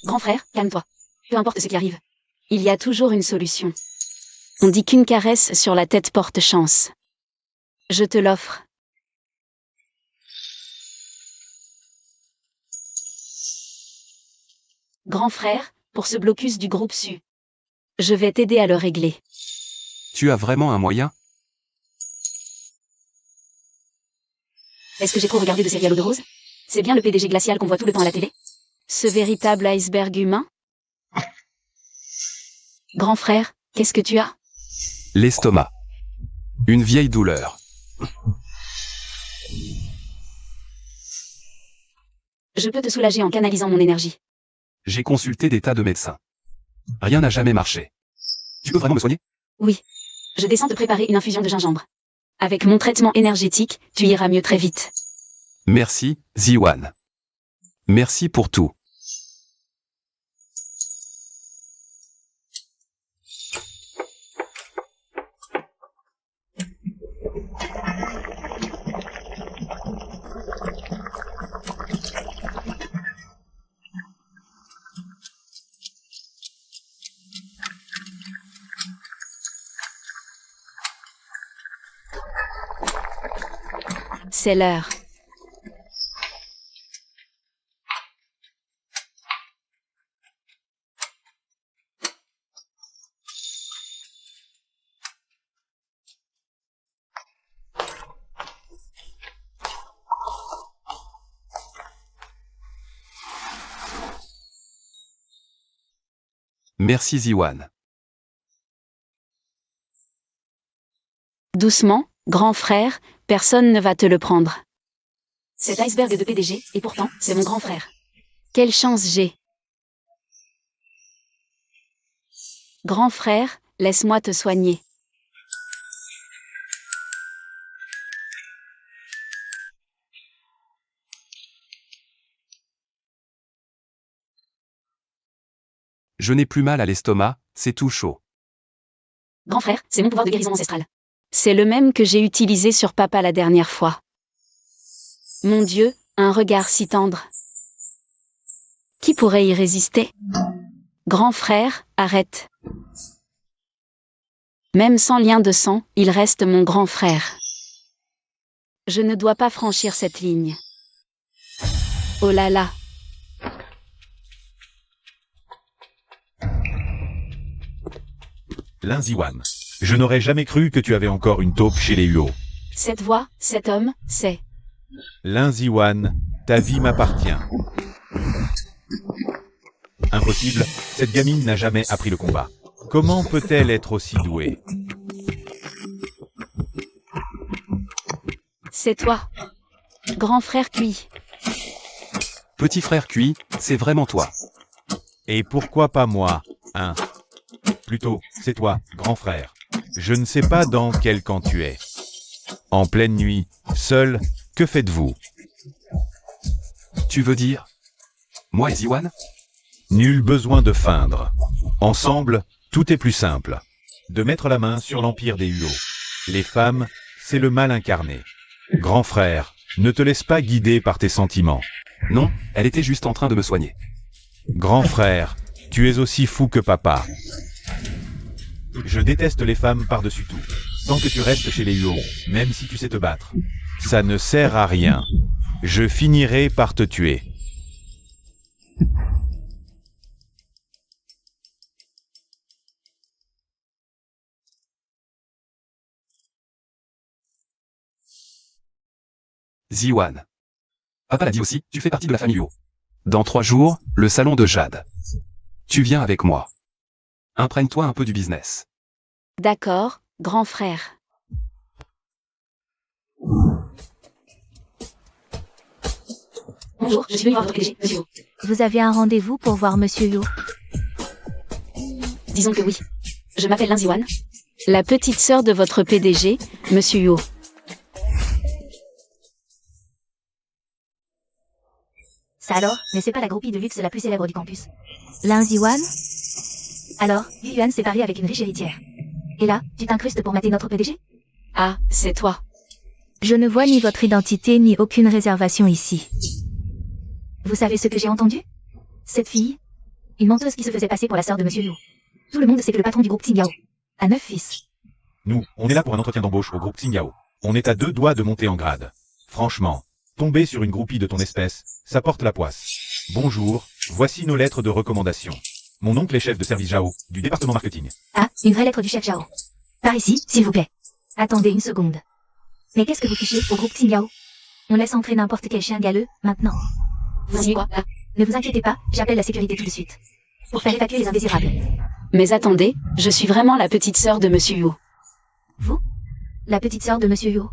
Grand frère, calme-toi. Peu importe ce qui arrive. Il y a toujours une solution. On dit qu'une caresse sur la tête porte chance. Je te l'offre. Grand frère, pour ce blocus du groupe Su. Je vais t'aider à le régler. Tu as vraiment un moyen? Est-ce que j'ai trop regardé de séries à l'eau de rose? C'est bien le PDG glacial qu'on voit tout le temps à la télé? Ce véritable iceberg humain? Grand frère, qu'est-ce que tu as? L'estomac. Une vieille douleur. Je peux te soulager en canalisant mon énergie. J'ai consulté des tas de médecins. Rien n'a jamais marché. Tu peux vraiment me soigner? Oui. Je descends te préparer une infusion de gingembre. Avec mon traitement énergétique, tu iras mieux très vite. Merci, Ziwan. Merci pour tout. C'est l'heure. Merci Ziwan. Doucement, grand frère, personne ne va te le prendre. Cet iceberg de PDG, et pourtant, c'est mon grand frère. Quelle chance j'ai. Grand frère, laisse-moi te soigner. Je n'ai plus mal à l'estomac, c'est tout chaud. Grand frère, c'est mon pouvoir de guérison ancestrale. C'est le même que j'ai utilisé sur papa la dernière fois. Mon Dieu, un regard si tendre. Qui pourrait y résister? Grand frère, arrête. Même sans lien de sang, il reste mon grand frère. Je ne dois pas franchir cette ligne. Oh là là. Lin Ziwan. Je n'aurais jamais cru que tu avais encore une taupe chez les Huo. Cette voix, cet homme, c'est... Lin Ziwan, ta vie m'appartient. Impossible, cette gamine n'a jamais appris le combat. Comment peut-elle être aussi douée? C'est toi. Grand frère Cui. Petit frère Cui, c'est vraiment toi. Et pourquoi pas moi, hein? Plutôt, c'est toi, grand frère. Je ne sais pas dans quel camp tu es. En pleine nuit, seul, que faites-vous? Tu veux dire? Moi et Ziwan? Nul besoin de feindre. Ensemble, tout est plus simple. De mettre la main sur l'empire des Huo. Les femmes, c'est le mal incarné. Grand frère, ne te laisse pas guider par tes sentiments. Non, elle était juste en train de me soigner. Grand frère, tu es aussi fou que papa. Je déteste les femmes par-dessus tout. Tant que tu restes chez les Huo, même si tu sais te battre. Ça ne sert à rien. Je finirai par te tuer. Ziwan. Papa l'a dit aussi, tu fais partie de la famille Yo. Dans 3 jours, le salon de Jade. Tu viens avec moi. Imprègne-toi un peu du business. D'accord, grand frère. Bonjour, je suis venu voir votre PDG, monsieur Yo. Vous avez un rendez-vous pour voir Monsieur Yo. Disons que oui. Je m'appelle Lin Ziwan. La petite sœur de votre PDG, monsieur Yo. Ça alors, mais c'est pas la groupie de luxe la plus célèbre du campus. Lin Ziwan? Alors, Yuan s'est marié avec une riche héritière. Et là, tu t'incrustes pour mater notre PDG? Ah, c'est toi. Je ne vois ni votre identité ni aucune réservation ici. Vous savez ce que j'ai entendu? Cette fille, une menteuse qui se faisait passer pour la sœur de Monsieur Yo. Tout le monde sait que le patron du groupe Tsingyao a 9 fils. Nous, on est là pour un entretien d'embauche au groupe Tsingyao. On est à 2 doigts de monter en grade. Franchement, tomber sur une groupie de ton espèce, ça porte la poisse. Bonjour, voici nos lettres de recommandation. Mon oncle est chef de service Jao, du département marketing. Ah, une vraie lettre du chef Jao. Par ici, s'il vous plaît. Attendez une seconde. Mais qu'est-ce que vous fichez au groupe Tsingyao? On laisse entrer n'importe quel chien galeux, maintenant. Vous y quoi, là? Ne vous inquiétez pas, j'appelle la sécurité tout de suite. Pour faire évacuer les indésirables. Mais attendez, je suis vraiment la petite sœur de monsieur Yo. Vous? La petite sœur de Monsieur Yo.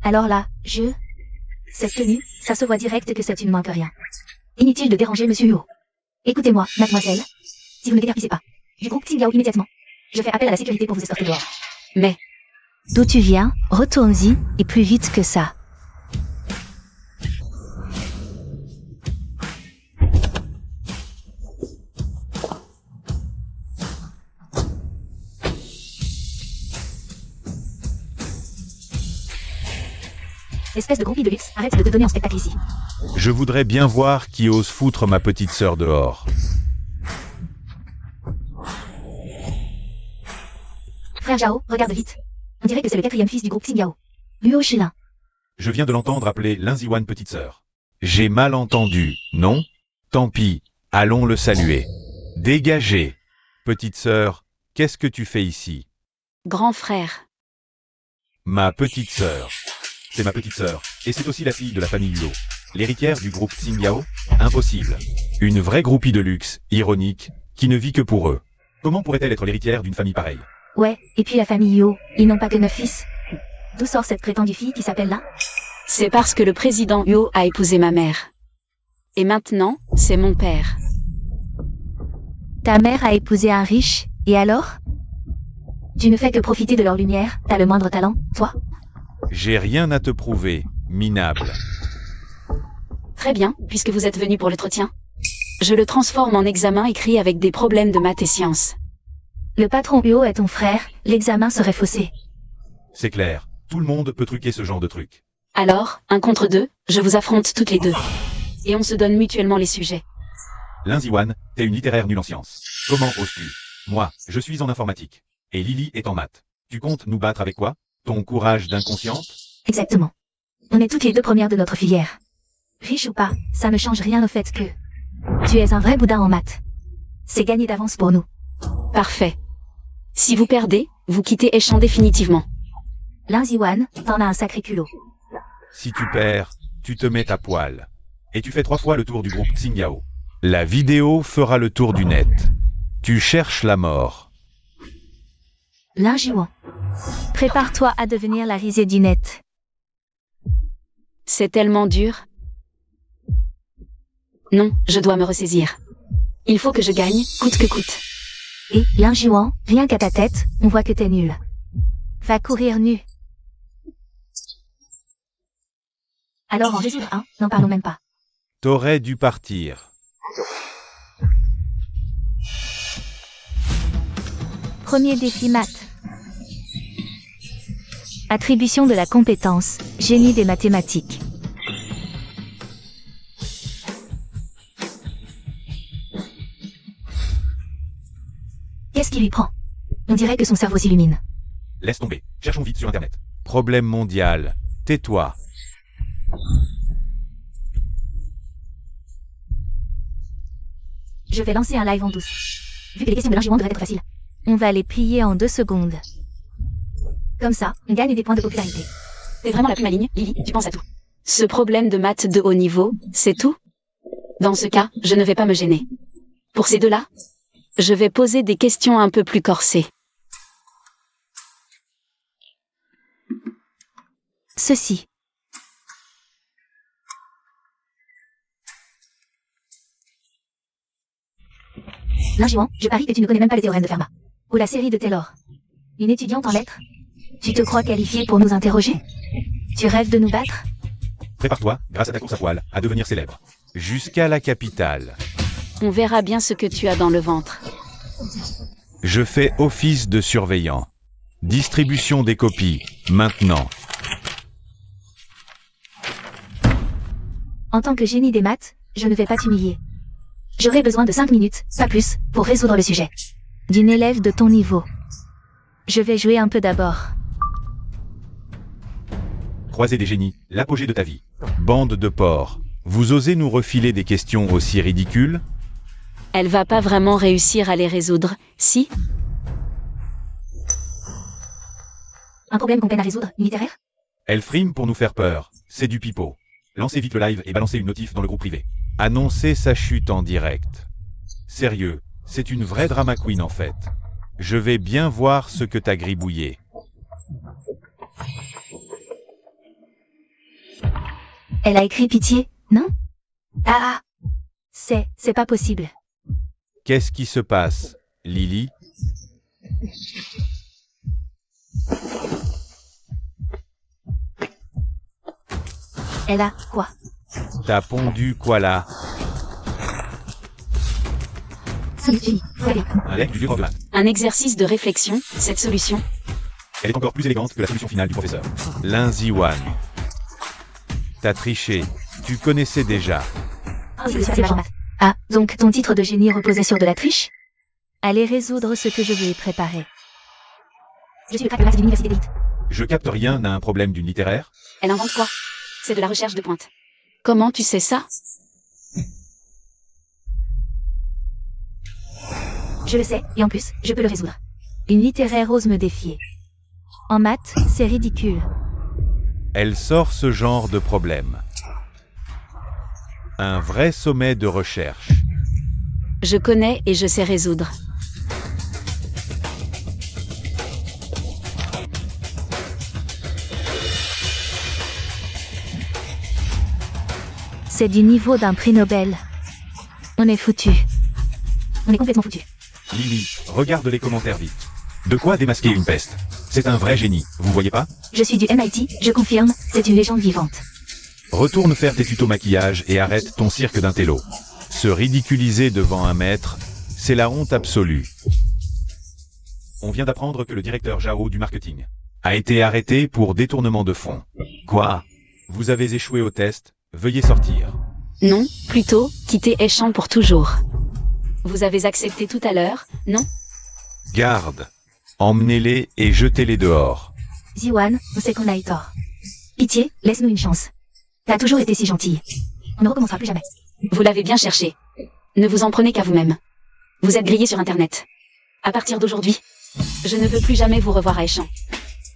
Alors là, cette tenue, ça se voit direct que c'est une moins que rien. Inutile de déranger Monsieur Yo. Écoutez-moi, mademoiselle. Si vous ne dégarpissez pas, du groupe Tsingyao immédiatement, je fais appel à la sécurité pour vous escorter dehors. Mais, D'où tu viens, retourne-y, et plus vite que ça. Espèce de groupie de luxe, arrête de te donner en spectacle ici. Je voudrais bien voir qui ose foutre ma petite sœur dehors. Frère Jao, regarde vite. On dirait que c'est le 4e fils du groupe Tsingyao. Luo Shilin. Je viens de l'entendre appeler Lin Ziwan petite sœur. J'ai mal entendu, non? Tant pis, allons le saluer. Dégagez. Petite sœur, qu'est-ce que tu fais ici? grand frère. Ma petite sœur. C'est ma petite sœur, et c'est aussi la fille de la famille Luo. L'héritière du groupe Tsingyao? Impossible. Une vraie groupie de luxe, ironique, qui ne vit que pour eux. Comment pourrait-elle être l'héritière d'une famille pareille? Ouais, et puis la famille Yo, ils n'ont pas que 9 fils. D'où sort cette prétendue fille qui s'appelle là? C'est parce que le président Yo a épousé ma mère. Et maintenant, c'est mon père. Ta mère a épousé un riche, et alors? Tu ne fais que profiter de leur lumière, t'as le moindre talent, toi? J'ai rien à te prouver, minable. Très bien, puisque vous êtes venu pour l'entretien. Je le transforme en examen écrit avec des problèmes de maths et sciences. Le patron Yo est ton frère, l'examen serait faussé. C'est clair, tout le monde peut truquer ce genre de truc. Alors, 1 contre 2, je vous affronte toutes les deux. Et on se donne mutuellement les sujets. Lin Ziwan, t'es une littéraire nulle en sciences. Comment oses-tu? Moi, je suis en informatique. Et Lily est en maths. Tu comptes nous battre avec quoi? Ton courage d'inconsciente? Exactement. On est toutes les deux premières de notre filière. Riche ou pas, ça ne change rien au fait que... Tu es un vrai boudin en maths. C'est gagné d'avance pour nous. Parfait. Si vous perdez, vous quittez Échan définitivement. Lin Ziwan, t'en as un sacré culot. Si tu perds, tu te mets à poil. Et tu fais 3 fois le tour du groupe Tsingyao. La vidéo fera le tour du net. Tu cherches la mort. Lin Jiwan. Prépare-toi à devenir la risée du net. C'est tellement dur. Non, je dois me ressaisir. Il faut que je gagne, coûte que coûte. Et, Lin Jiwan, rien qu'à ta tête, on voit que t'es nul. Va courir nu. Alors en résoudre un, n'en parlons même pas. T'aurais dû partir. Premier défi maths. Attribution de la compétence, génie des mathématiques. Qu'est-ce qui lui prend? On dirait que son cerveau s'illumine. Laisse tomber, cherchons vite sur Internet. Problème mondial. Tais-toi. Je vais lancer un live en douce. Vu que les questions de linge devraient être faciles. On va les plier en 2 secondes. Comme ça, on gagne des points de popularité. T'es vraiment la plus maligne, Lily, tu penses à tout. Ce problème de maths de haut niveau, c'est tout? Dans ce cas, je ne vais pas me gêner. Pour ces deux-là, je vais poser des questions un peu plus corsées. Ceci. Lingiwan, je parie que tu ne connais même pas le théorème de Fermat. Ou la série de Taylor. Une étudiante en lettres. Tu te crois qualifiée pour nous interroger? Tu rêves de nous battre? Prépare-toi, grâce à ta course à poil, à devenir célèbre. Jusqu'à la capitale. On verra bien ce que tu as dans le ventre. Je fais office de surveillant. Distribution des copies, maintenant. En tant que génie des maths, je ne vais pas t'humilier. J'aurai besoin de 5 minutes, pas plus, pour résoudre le sujet. D'une élève de ton niveau. Je vais jouer un peu d'abord. Croisée des génies, l'apogée de ta vie. Bande de porcs. Vous osez nous refiler des questions aussi ridicules? Elle va pas vraiment réussir à les résoudre, si? Un problème qu'on peine à résoudre, littéraire? Elle frime pour nous faire peur. C'est du pipeau. Lancez vite le live et balancez une notif dans le groupe privé. Annoncez sa chute en direct. Sérieux, c'est une vraie drama queen en fait. Je vais bien voir ce que t'as gribouillé. Elle a écrit pitié, non? Ah! C'est pas possible. Qu'est-ce qui se passe, Lily? Elle a quoi? T'as pondu quoi là? Un leg du vieux prof de maths. Un exercice de réflexion, cette solution. Elle est encore plus élégante que la solution finale du professeur. Lindsay One. T'as triché. Tu connaissais déjà. Ah, donc ton titre de génie reposait sur de la triche? Allez résoudre ce que je veux y préparer. Je suis le crack de maths de l'université d'élite. Je capte rien à un problème d'une littéraire. Elle invente quoi? C'est de la recherche de pointe. Comment tu sais ça? Je le sais, et en plus, je peux le résoudre. Une littéraire ose me défier. En maths, c'est ridicule. Elle sort ce genre de problème. Un vrai sommet de recherche. Je connais et je sais résoudre. C'est du niveau d'un prix Nobel. On est foutu. On est complètement foutu. Lily, regarde les commentaires vite. De quoi démasquer une peste? C'est un vrai génie, vous voyez pas? Je suis du MIT, je confirme, c'est une légende vivante. Retourne faire tes tutos maquillage et arrête ton cirque d'intello. Se ridiculiser devant un maître, c'est la honte absolue. On vient d'apprendre que le directeur Jao du marketing a été arrêté pour détournement de fonds. Quoi? Vous avez échoué au test, veuillez sortir. Non, plutôt, quitter Eschamps pour toujours. Vous avez accepté tout à l'heure, non? Garde. Emmenez-les et jetez-les dehors. Ziwan, on sait qu'on a eu tort. Pitié, laisse-nous une chance. T'as toujours été si gentille. On ne recommencera plus jamais. Vous l'avez bien cherché. Ne vous en prenez qu'à vous-même. Vous êtes grillé sur Internet. À partir d'aujourd'hui, je ne veux plus jamais vous revoir à Eschamps.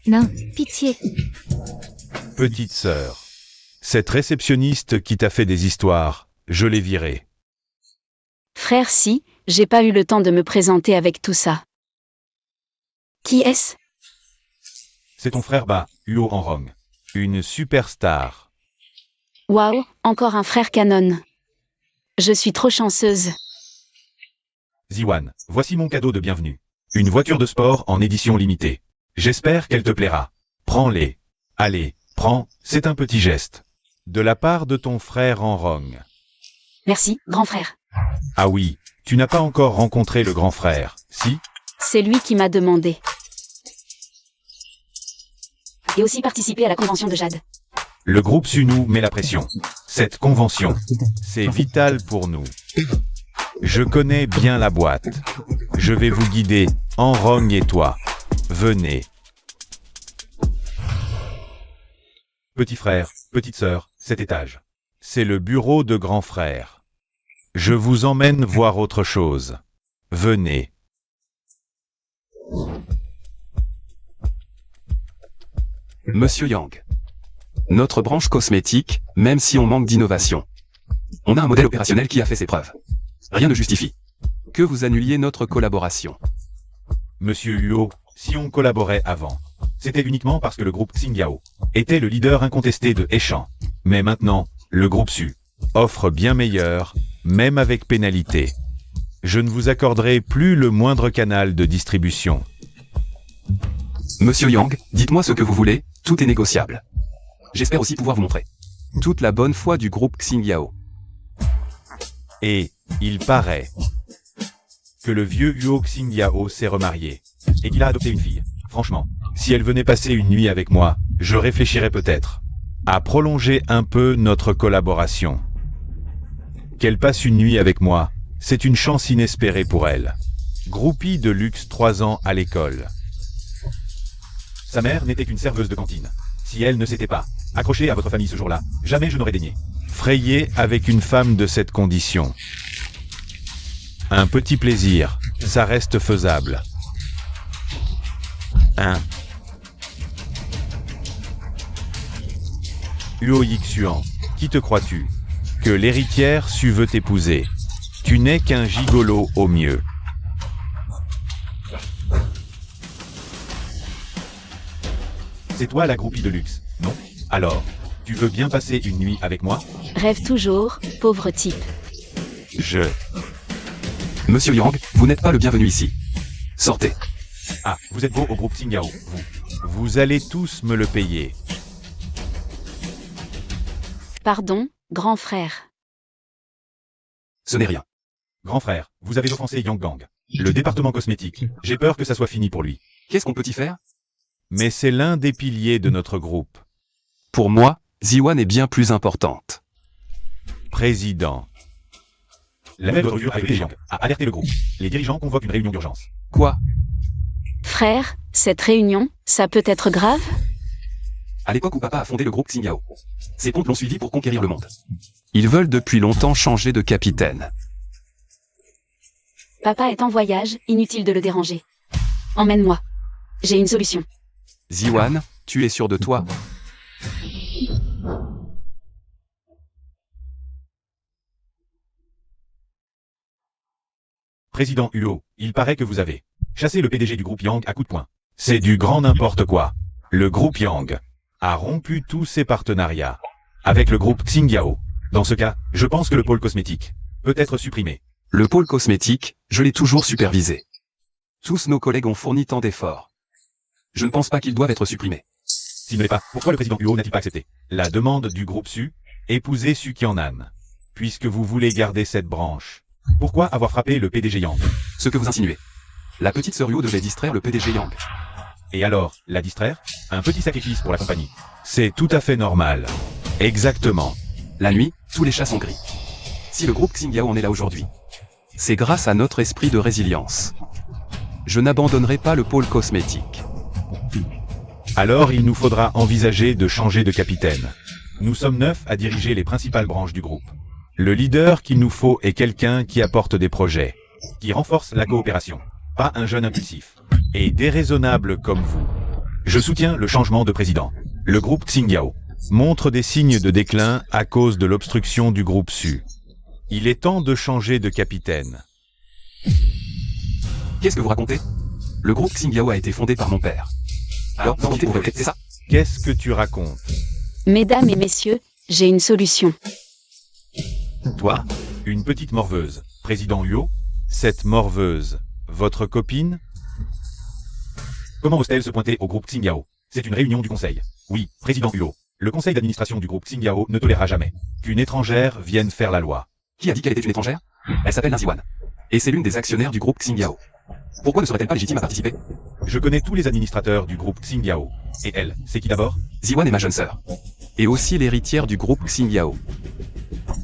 Non, pitié. Petite sœur. Cette réceptionniste qui t'a fait des histoires, je l'ai virée. Frère, si, j'ai pas eu le temps de me présenter avec tout ça. Qui est-ce? C'est ton frère Ba, Uo Enrong. Une superstar. Waouh, encore un frère canon. Je suis trop chanceuse. Ziwan, voici mon cadeau de bienvenue. Une voiture de sport en édition limitée. J'espère qu'elle te plaira. Prends-les. Allez, prends, c'est un petit geste. De la part de ton frère Enrong. Merci, grand frère. Ah oui, tu n'as pas encore rencontré le grand frère, si? C'est lui qui m'a demandé. Et aussi participer à la convention de Jade. Le groupe Sunou met la pression. Cette convention, c'est vital pour nous. Je connais bien la boîte. Je vais vous guider, Enrong et toi. Venez. Petit frère, petite sœur, cet étage. C'est le bureau de grand frère. Je vous emmène voir autre chose. Venez. Monsieur Yang. Notre branche cosmétique, même si on manque d'innovation. On a un modèle opérationnel qui a fait ses preuves. Rien ne justifie que vous annuliez notre collaboration. Monsieur Huo, si on collaborait avant, c'était uniquement parce que le groupe Xingyao était le leader incontesté de Heishan. Mais maintenant, le groupe Su offre bien meilleur, même avec pénalité. Je ne vous accorderai plus le moindre canal de distribution. Monsieur Yang, dites-moi ce que vous voulez, tout est négociable. J'espère aussi pouvoir vous montrer toute la bonne foi du groupe Xingyao. Et, il paraît que le vieux Huo Xingyao s'est remarié, et qu'il a adopté une fille. Franchement, si elle venait passer une nuit avec moi, je réfléchirais peut-être à prolonger un peu notre collaboration. Qu'elle passe une nuit avec moi, c'est une chance inespérée pour elle. Groupie de luxe 3 ans à l'école. Sa mère n'était qu'une serveuse de cantine. Si elle ne s'était pas accrochée à votre famille ce jour-là, jamais je n'aurais daigné frayer avec une femme de cette condition. Un petit plaisir, ça reste faisable. Huo Yixuan, qui te crois-tu? Que l'héritière Su veut t'épouser. Tu n'es qu'un gigolo au mieux. C'est toi la groupie de luxe, non? Alors, tu veux bien passer une nuit avec moi? Rêve toujours, pauvre type. Monsieur Yang, vous n'êtes pas le bienvenu ici. Sortez. Ah, vous êtes beau au groupe Xingyao, vous allez tous me le payer. Pardon, grand frère. Ce n'est rien. Grand frère, vous avez offensé Yang Gang. Le département cosmétique, j'ai peur que ça soit fini pour lui. Qu'est-ce qu'on peut y faire? Mais c'est l'un des piliers de notre groupe. Pour moi, Ziwan est bien plus importante. Président. La même revue avec les gens a alerté le groupe. Les dirigeants convoquent une réunion d'urgence. Quoi? Frère, cette réunion, ça peut être grave? À l'époque où papa a fondé le groupe Xingyao, ses pompes l'ont suivi pour conquérir le monde. Ils veulent depuis longtemps changer de capitaine. Papa est en voyage, inutile de le déranger. Emmène-moi. J'ai une solution. Ziwan, tu es sûr de toi? Président Huo, il paraît que vous avez chassé le PDG du groupe Yang à coups de poing. C'est du grand n'importe quoi. Le groupe Yang a rompu tous ses partenariats avec le groupe Xingyao. Dans ce cas, je pense que le pôle cosmétique peut être supprimé. Le pôle cosmétique, je l'ai toujours supervisé. Tous nos collègues ont fourni tant d'efforts. Je ne pense pas qu'ils doivent être supprimés. S'il ne l'est pas, pourquoi le président Huo n'a-t-il pas accepté la demande du groupe Su, épouser Su Qianan? Puisque vous voulez garder cette branche, pourquoi avoir frappé le PDG Yang? Ce que vous insinuez. La petite sœur Huo devait distraire le PDG Yang. Et alors, la distraire? Un petit sacrifice pour la compagnie. C'est tout à fait normal. Exactement. La nuit, tous les chats sont gris. Si le groupe Xingyao en est là aujourd'hui, c'est grâce à notre esprit de résilience. Je n'abandonnerai pas le pôle cosmétique. Alors il nous faudra envisager de changer de capitaine. Nous sommes 9 à diriger les principales branches du groupe. Le leader qu'il nous faut est quelqu'un qui apporte des projets, qui renforce la coopération, pas un jeune impulsif, et déraisonnable comme vous. Je soutiens le changement de président. Le groupe Xingyao montre des signes de déclin à cause de l'obstruction du groupe Su. Il est temps de changer de capitaine. Qu'est-ce que vous racontez? Le groupe Xingyao a été fondé par mon père. Alors, vous en quittez pour vrai, c'est ça? Qu'est-ce que tu racontes? Mesdames et messieurs, j'ai une solution. Toi, une petite morveuse. Président Huo, cette morveuse, votre copine? Comment ose-t-elle se pointer au groupe Xingyao? C'est une réunion du conseil. Oui, président Huo. Le conseil d'administration du groupe Xingyao ne tolérera jamais qu'une étrangère vienne faire la loi. Qui a dit qu'elle était une étrangère? Elle s'appelle Ziwan. Et c'est l'une des actionnaires du groupe Xingyao. Pourquoi ne serait-elle pas légitime à participer? Je connais tous les administrateurs du groupe Xingyao. Et elle, c'est qui d'abord? Ziwan est ma jeune sœur. Et aussi l'héritière du groupe Xingyao.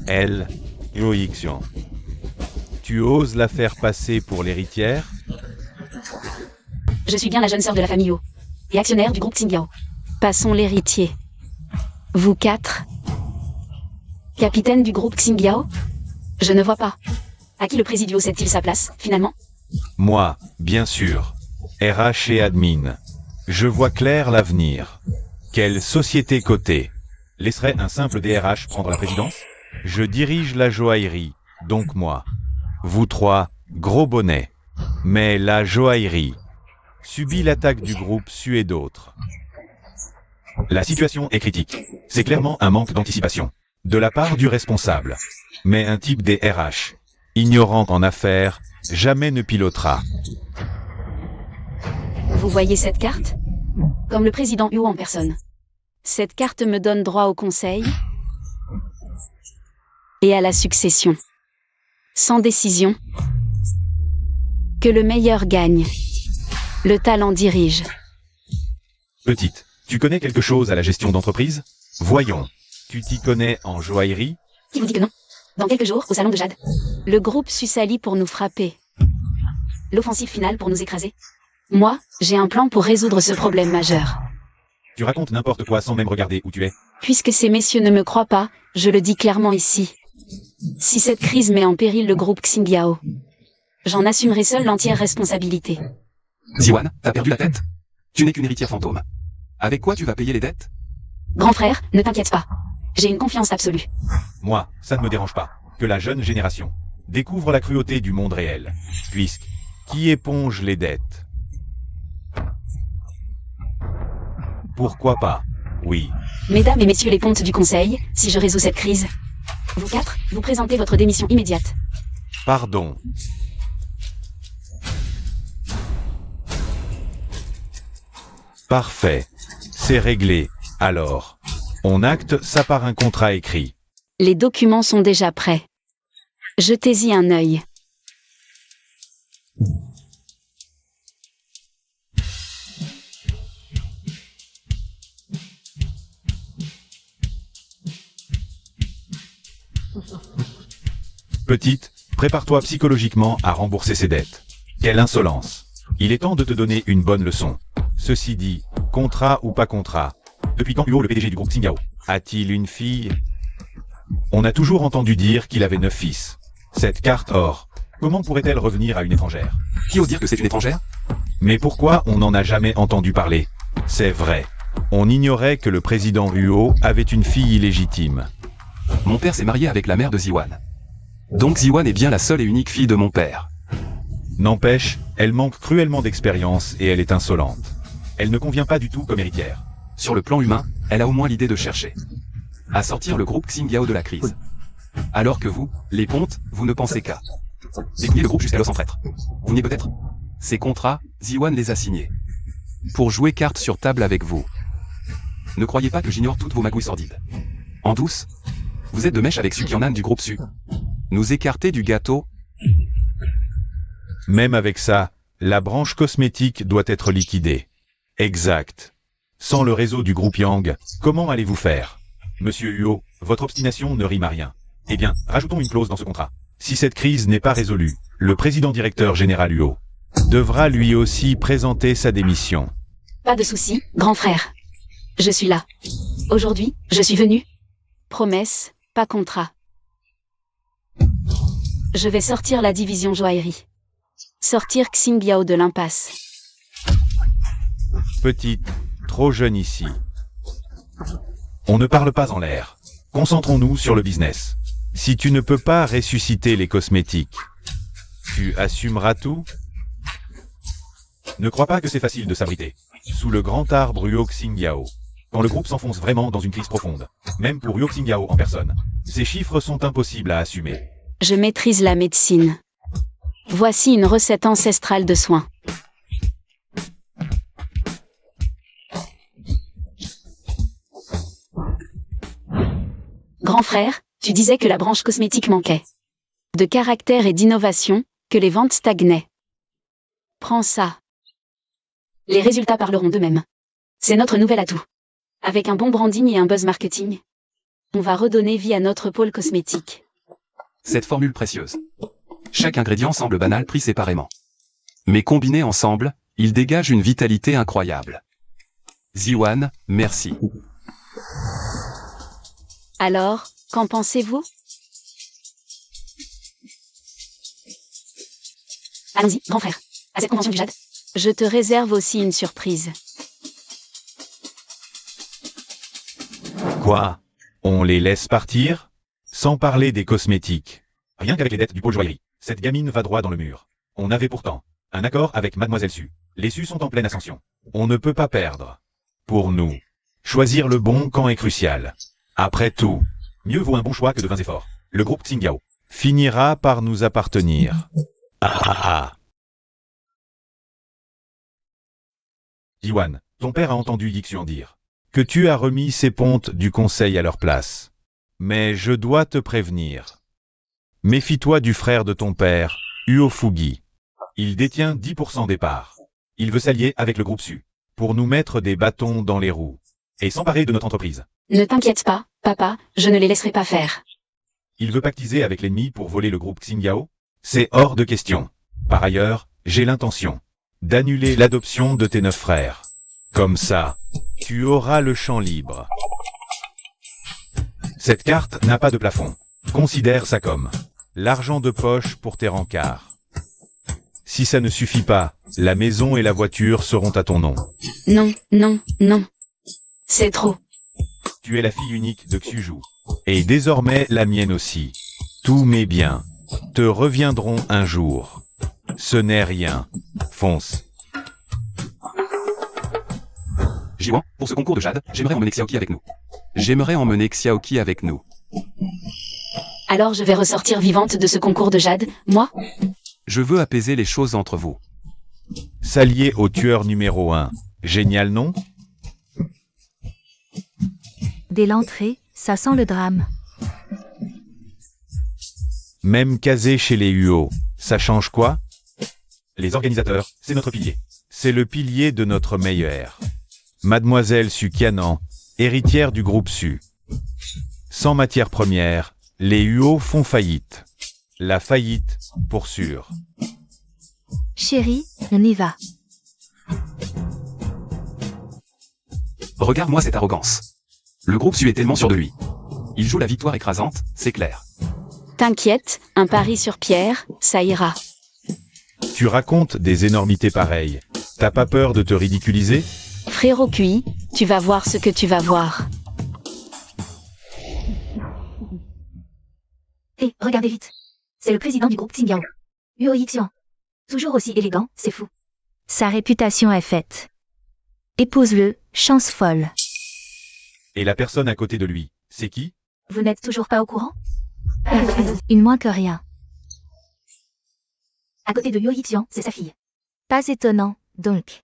Elle, Huo Yixuan. Tu oses la faire passer pour l'héritière? Je suis bien la jeune sœur de la famille Ho, et actionnaire du groupe Xingyao. Passons l'héritier. Vous 4. Capitaine du groupe Xingyao? Je ne vois pas. À qui le présidio cède-t-il sa place, finalement? Moi, bien sûr. RH et admin. Je vois clair l'avenir. Quelle société cotée laisserait un simple DRH prendre la présidence? Je dirige la joaillerie, donc moi. Vous trois, gros bonnet. Mais la joaillerie subit l'attaque du groupe Su et d'autres. La situation est critique. C'est clairement un manque d'anticipation de la part du responsable. Mais un type DRH, ignorant en affaires, jamais ne pilotera. Vous voyez cette carte? Comme le président Huo en personne. Cette carte me donne droit au conseil et à la succession. Sans décision. Que le meilleur gagne. Le talent dirige. Petite, tu connais quelque chose à la gestion d'entreprise? Voyons. Tu t'y connais en joaillerie? Qui vous dit que non? Dans quelques jours, au salon de Jade. Le groupe Su s'allie pour nous frapper. L'offensive finale pour nous écraser. Moi, j'ai un plan pour résoudre ce problème majeur. Tu racontes n'importe quoi sans même regarder où tu es. Puisque ces messieurs ne me croient pas, je le dis clairement ici. Si cette crise met en péril le groupe Xinjiao, j'en assumerai seul l'entière responsabilité. Ziwan, t'as perdu la tête? Tu n'es qu'une héritière fantôme. Avec quoi tu vas payer les dettes? Grand frère, ne t'inquiète pas. J'ai une confiance absolue. Moi, ça ne me dérange pas. Que la jeune génération découvre la cruauté du monde réel. Puisque, qui éponge les dettes? Pourquoi pas? Oui. Mesdames et messieurs les pontes du conseil, si je résous cette crise, vous quatre, vous présentez votre démission immédiate. Pardon. Parfait. C'est réglé. Alors, on acte ça par un contrat écrit. Les documents sont déjà prêts. Jetez-y un œil. Petite, prépare-toi psychologiquement à rembourser ses dettes. Quelle insolence. Il est temps de te donner une bonne leçon. Ceci dit, contrat ou pas contrat, depuis quand Huo, le PDG du groupe Xinjiao, a-t-il une fille? On a toujours entendu dire qu'il avait 9 fils. Cette carte or, comment pourrait-elle revenir à une étrangère? Qui ose dire que c'est une étrangère? Mais pourquoi on n'en a jamais entendu parler? C'est vrai. On ignorait que le président Huo avait une fille illégitime. Mon père s'est marié avec la mère de Ziwan. Donc Ziwan est bien la seule et unique fille de mon père. N'empêche, elle manque cruellement d'expérience et elle est insolente. Elle ne convient pas du tout comme héritière. Sur le plan humain, elle a au moins l'idée de chercher à sortir le groupe Xinjiao de la crise. Alors que vous, les pontes, vous ne pensez qu'à dépouiller le groupe jusqu'à l'os en traître. Vous n'y êtes peut-être? Ces contrats, Ziwan les a signés pour jouer carte sur table avec vous. Ne croyez pas que j'ignore toutes vos magouilles sordides. En douce, vous êtes de mèche avec Sukyonan du groupe Su. Nous écarter du gâteau. Même avec ça, la branche cosmétique doit être liquidée. Exact. Sans le réseau du groupe Yang, comment allez-vous faire? Monsieur Huo, votre obstination ne rime à rien. Eh bien, rajoutons une clause dans ce contrat. Si cette crise n'est pas résolue, le président directeur général Huo devra lui aussi présenter sa démission. Pas de souci, grand frère. Je suis là. Aujourd'hui, je suis venu. Promesse, pas contrat. Je vais sortir la division joaillerie. Sortir Xinjiao de l'impasse. Petite, trop jeune ici. On ne parle pas en l'air. Concentrons-nous sur le business. Si tu ne peux pas ressusciter les cosmétiques, tu assumeras tout? Ne crois pas que c'est facile de s'abriter sous le grand arbre Huo Xinjiao. Quand le groupe s'enfonce vraiment dans une crise profonde, même pour Huo Xinjiao en personne, ces chiffres sont impossibles à assumer. Je maîtrise la médecine. Voici une recette ancestrale de soins. Grand frère, tu disais que la branche cosmétique manquait de caractère et d'innovation, que les ventes stagnaient. Prends ça. Les résultats parleront d'eux-mêmes. C'est notre nouvel atout. Avec un bon branding et un buzz marketing, on va redonner vie à notre pôle cosmétique. Cette formule précieuse. Chaque ingrédient semble banal pris séparément. Mais combiné ensemble, il dégage une vitalité incroyable. Ziwan, merci. Alors, qu'en pensez-vous? Allons-y, grand frère. À cette convention du Jade. Je te réserve aussi une surprise. Quoi? On les laisse partir? Sans parler des cosmétiques. Rien qu'avec les dettes du pôle joaillerie. Cette gamine va droit dans le mur. On avait pourtant un accord avec Mademoiselle Su. Les Su sont en pleine ascension. On ne peut pas perdre. Pour nous, choisir le bon camp est crucial. Après tout, mieux vaut un bon choix que de vains efforts. Le groupe Xingyao finira par nous appartenir. Ah ah ah. Jiwan, ton père a entendu Yixuan dire que tu as remis ces pontes du conseil à leur place. Mais je dois te prévenir. Méfie-toi du frère de ton père, Uofugi. Il détient 10% des parts. Il veut s'allier avec le groupe Su pour nous mettre des bâtons dans les roues et s'emparer de notre entreprise. Ne t'inquiète pas, papa, je ne les laisserai pas faire. Il veut pactiser avec l'ennemi pour voler le groupe Xingyao? C'est hors de question. Par ailleurs, j'ai l'intention d'annuler l'adoption de tes 9 frères. Comme ça, tu auras le champ libre. Cette carte n'a pas de plafond. Considère ça comme l'argent de poche pour tes rencarts. Si ça ne suffit pas, la maison et la voiture seront à ton nom. Non, non, non. C'est trop. Tu es la fille unique de Xuju. Et désormais la mienne aussi. Tous mes biens te reviendront un jour. Ce n'est rien. Fonce. Jiwan, pour ce concours de Jade, j'aimerais emmener Xiaoqi avec nous. J'aimerais emmener Xiaoqi avec nous. Alors je vais ressortir vivante de ce concours de Jade, moi? Je veux apaiser les choses entre vous. S'allier au tueur numéro 1. Génial, non? Dès l'entrée, ça sent le drame. Même casé chez les Huo. Ça change quoi? Les organisateurs, c'est notre pilier. C'est le pilier de notre meilleur. Mademoiselle Su Qianan, héritière du groupe Su. Sans matière première, les Huo font faillite. La faillite, pour sûr. Chérie, on y va. Regarde-moi cette arrogance. Le groupe Su est tellement sûr de lui. Il joue la victoire écrasante, c'est clair. T'inquiète, un pari sur pierre, ça ira. Tu racontes des énormités pareilles. T'as pas peur de te ridiculiser? Frérot QI, tu vas voir ce que tu vas voir. Hé, regardez vite. C'est le président du groupe Xingyao. Huo Yixian. Toujours aussi élégant, c'est fou. Sa réputation est faite. Épouse-le, chance folle. Et la personne à côté de lui, c'est qui? Vous n'êtes toujours pas au courant? Une moins que rien. À côté de Huo Yixian, c'est sa fille. Pas étonnant, donc.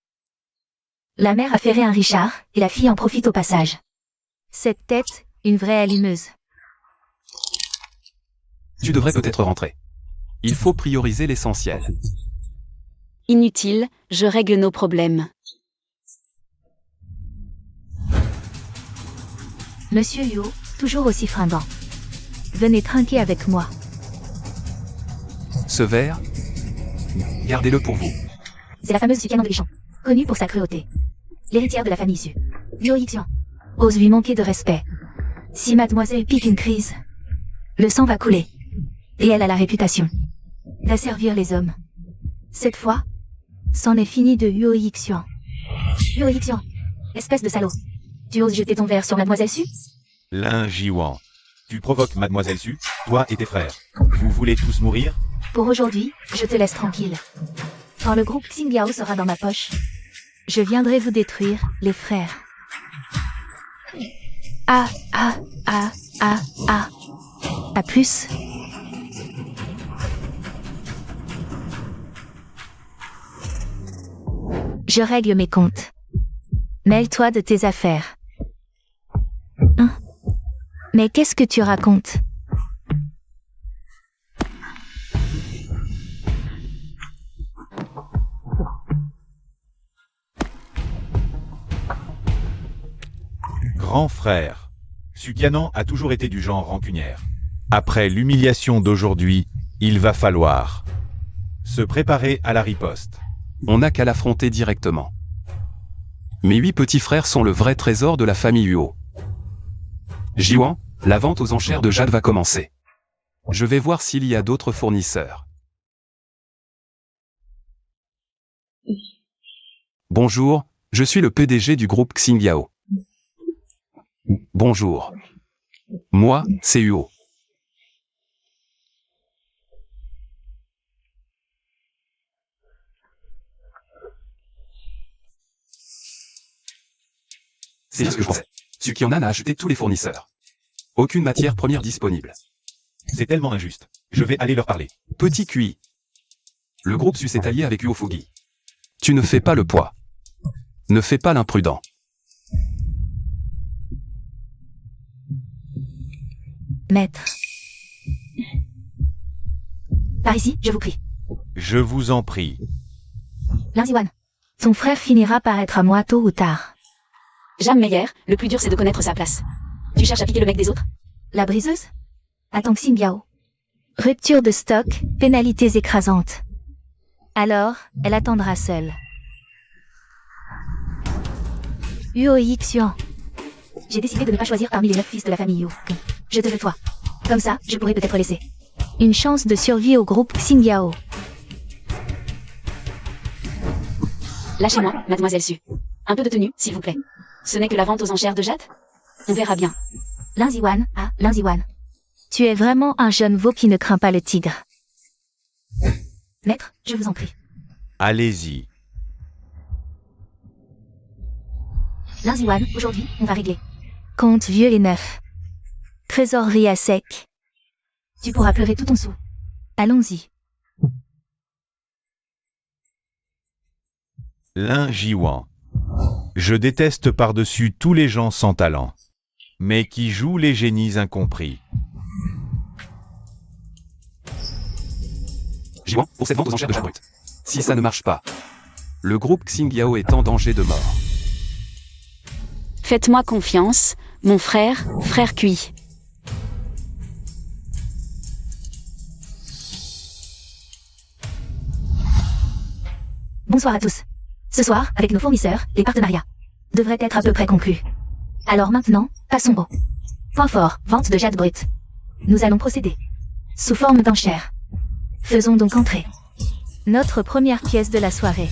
La mère a ferré un Richard, et la fille en profite au passage. Cette tête, une vraie allumeuse. Tu devrais peut-être rentrer. Il faut prioriser l'essentiel. Inutile, je règle nos problèmes. Monsieur Huo, toujours aussi fringant. Venez trinquer avec moi. Ce verre, gardez-le pour vous. C'est la fameuse Su Qianan de Lichang, connue pour sa cruauté. L'héritière de la famille Su. Huo Yixian. Ose lui manquer de respect. Si mademoiselle pique une crise, le sang va couler. Et elle a la réputation d'asservir les hommes. Cette fois, c'en est fini de Huo Yixian. Huo Yixian, espèce de salaud. Tu oses jeter ton verre sur mademoiselle Su? Lin Jiwan. Tu provoques Mademoiselle Su, toi et tes frères. Vous voulez tous mourir? Pour aujourd'hui, je te laisse tranquille. Quand le groupe Xingyao sera dans ma poche, je viendrai vous détruire, les frères. Ah, ah, ah, ah, ah. À plus. Je règle mes comptes. Mêle-toi de tes affaires. Hein? Mais qu'est-ce que tu racontes? Grand frère. Su Qianan a toujours été du genre rancunière. Après l'humiliation d'aujourd'hui, il va falloir se préparer à la riposte. On n'a qu'à l'affronter directement. Mes 8 petits frères sont le vrai trésor de la famille Huo. Jiwan, la vente aux enchères de Jade va commencer. Je vais voir s'il y a d'autres fournisseurs. Bonjour, je suis le PDG du groupe Xingyao. Bonjour. Moi, c'est Huo. C'est ce que je pensais. Sukionan a acheté tous les fournisseurs. Aucune matière première disponible. C'est tellement injuste. Je vais aller leur parler. Petit QI. Le groupe Sus est allié avec Uofugi. Tu ne fais pas le poids. Ne fais pas l'imprudent. Maître. Par ici, je vous prie. Je vous en prie. Linziwan. Son frère finira par être à moi tôt ou tard. Jam Meyer, le plus dur c'est de connaître sa place. Tu cherches à piquer le mec des autres? La briseuse? Attends Xingyao. Rupture de stock, pénalités écrasantes. Alors, elle attendra seule. Huo Yixuan. J'ai décidé de ne pas choisir parmi les 9 fils de la famille Yu. Je te veux toi. Comme ça, je pourrais peut-être laisser une chance de survie au groupe Xingyao. Lâchez-moi, mademoiselle Su. Un peu de tenue, s'il vous plaît. Ce n'est que la vente aux enchères de jade? On verra bien. Linziwan, ah, Linziwan. Tu es vraiment un jeune veau qui ne craint pas le tigre. Maître, je vous en prie. Allez-y. Linziwan, aujourd'hui, on va régler. Compte vieux et neuf. Trésorerie à sec. Tu pourras pleurer tout ton sou. Allons-y. Lin Jiwan. Je déteste par-dessus tous les gens sans talent, mais qui jouent les génies incompris. Jiwan, pour cette vente aux enchères de jade brut. Si ça ne marche pas, le groupe Xingyao est en danger de mort. Faites-moi confiance, mon frère, frère Cui. Bonsoir à tous. Ce soir, avec nos fournisseurs, les partenariats devraient être à peu près conclus. Alors maintenant, passons au point fort, vente de jade brut. Nous allons procéder sous forme d'enchères. Faisons donc entrer notre première pièce de la soirée.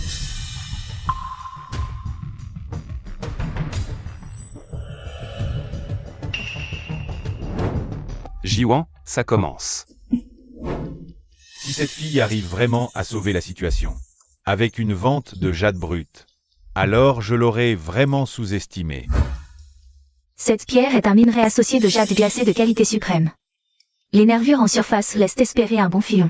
Jiwan, ça commence. Si cette fille arrive vraiment à sauver la situation, avec une vente de jade brut, alors je l'aurais vraiment sous-estimée. Cette pierre est un minerai associé de jade glacé de qualité suprême. Les nervures en surface laissent espérer un bon filon.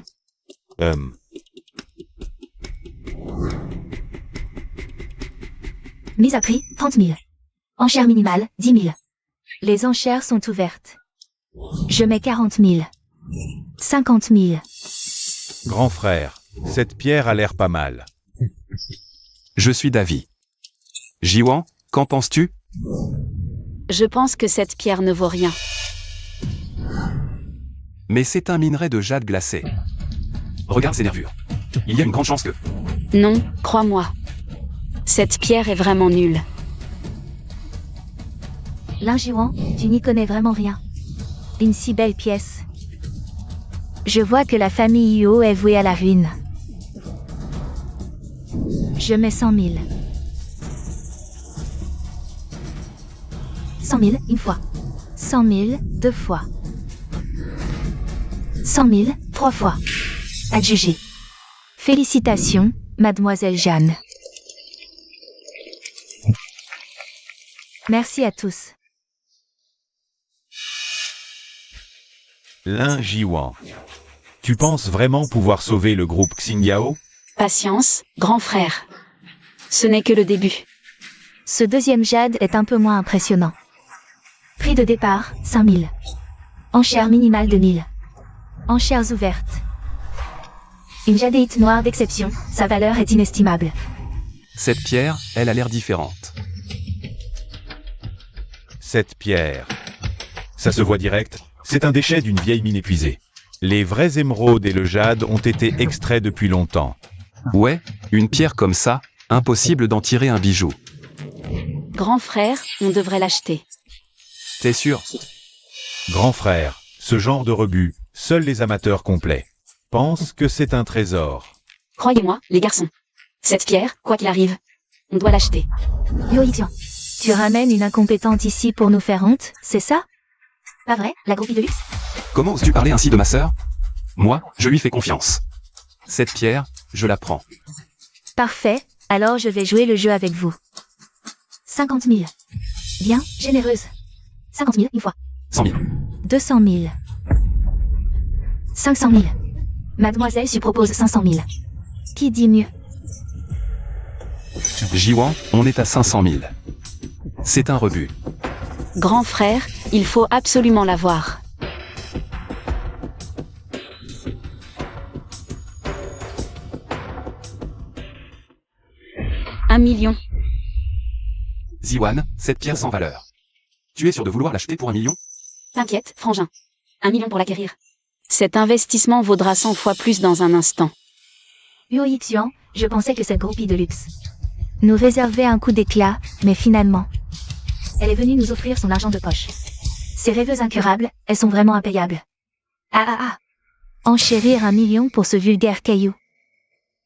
Mise à prix, 30 000. Enchère minimale, 10 000. Les enchères sont ouvertes. Je mets 40 000. 50 000. Grand frère, cette pierre a l'air pas mal. Je suis d'avis. Jiwan, qu'en penses-tu? Je pense que cette pierre ne vaut rien. Mais c'est un minerai de jade glacé. Regarde ces nervures. Il y a une grande chance que... Non, crois-moi. Cette pierre est vraiment nulle. Linjiwan, tu n'y connais vraiment rien. Une si belle pièce. Je vois que la famille Huo est vouée à la ruine. Je mets 100 000. 100 000, une fois. 100 000, deux fois. 100 000, trois fois. Adjugé. Félicitations, mademoiselle Jeanne. Merci à tous. Lin Jiwan. Tu penses vraiment pouvoir sauver le groupe Xingyao? Patience, grand frère. Ce n'est que le début. Ce deuxième jade est un peu moins impressionnant. Prix de départ, 5 000. Enchère minimale de 1000. Enchères ouvertes. Une jadéite noire d'exception, sa valeur est inestimable. Cette pierre, elle a l'air différente. Cette pierre. Ça se voit direct, c'est un déchet d'une vieille mine épuisée. Les vrais émeraudes et le jade ont été extraits depuis longtemps. Ouais, une pierre comme ça, impossible d'en tirer un bijou. Grand frère, on devrait l'acheter. T'es sûr? Grand frère, ce genre de rebut, seuls les amateurs complets pensent que c'est un trésor. Croyez-moi, les garçons. Cette pierre, quoi qu'il arrive, On doit l'acheter. Yo Xian, tu ramènes une incompétente ici pour nous faire honte, c'est ça? Pas vrai, la groupie de luxe? Comment oses-tu parler ainsi de ma sœur? Moi, je lui fais confiance. Cette pierre, je la prends. Parfait, alors je vais jouer le jeu avec vous. 50 000. Bien, généreuse. 50 000, une fois. 100 000. 200 000. 500 000. Mademoiselle Su propose 500 000. Qui dit mieux? Jiwan, on est à 500 000. C'est un rebut. Grand frère, il faut absolument l'avoir. Un million. Ziwan, cette pierre sans valeur. Tu es sûr de vouloir l'acheter pour 1 million? T'inquiète, frangin. 1 million pour l'acquérir. Cet investissement vaudra 100 fois plus dans un instant. Yo Xian, je pensais que cette groupie de luxe nous réservait un coup d'éclat, mais finalement, elle est venue nous offrir son argent de poche. Ces rêveuses incurables, elles sont vraiment impayables. Ah. Enchérir 1 million pour ce vulgaire caillou.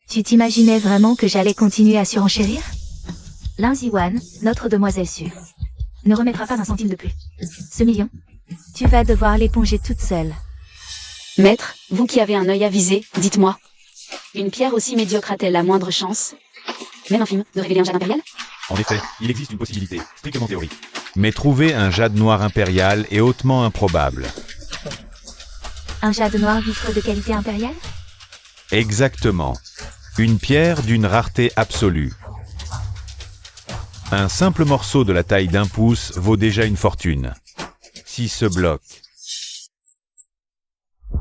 Tu t'imaginais vraiment que j'allais continuer à surenchérir? Lin Ziwan, notre demoiselle Su, ne remettra pas un centime de plus. Ce million, tu vas devoir l'éponger toute seule. Maître, vous qui avez un œil avisé, dites-moi. Une pierre aussi médiocre a-t-elle la moindre chance, même infime, de révéler un jade impérial? En effet, il existe une possibilité, strictement théorique. Mais trouver un jade noir impérial est hautement improbable. Un jade noir vitreux de qualité impériale? Exactement. Une pierre d'une rareté absolue. Un simple morceau de la taille d'1 pouce vaut déjà une fortune. Si ce bloc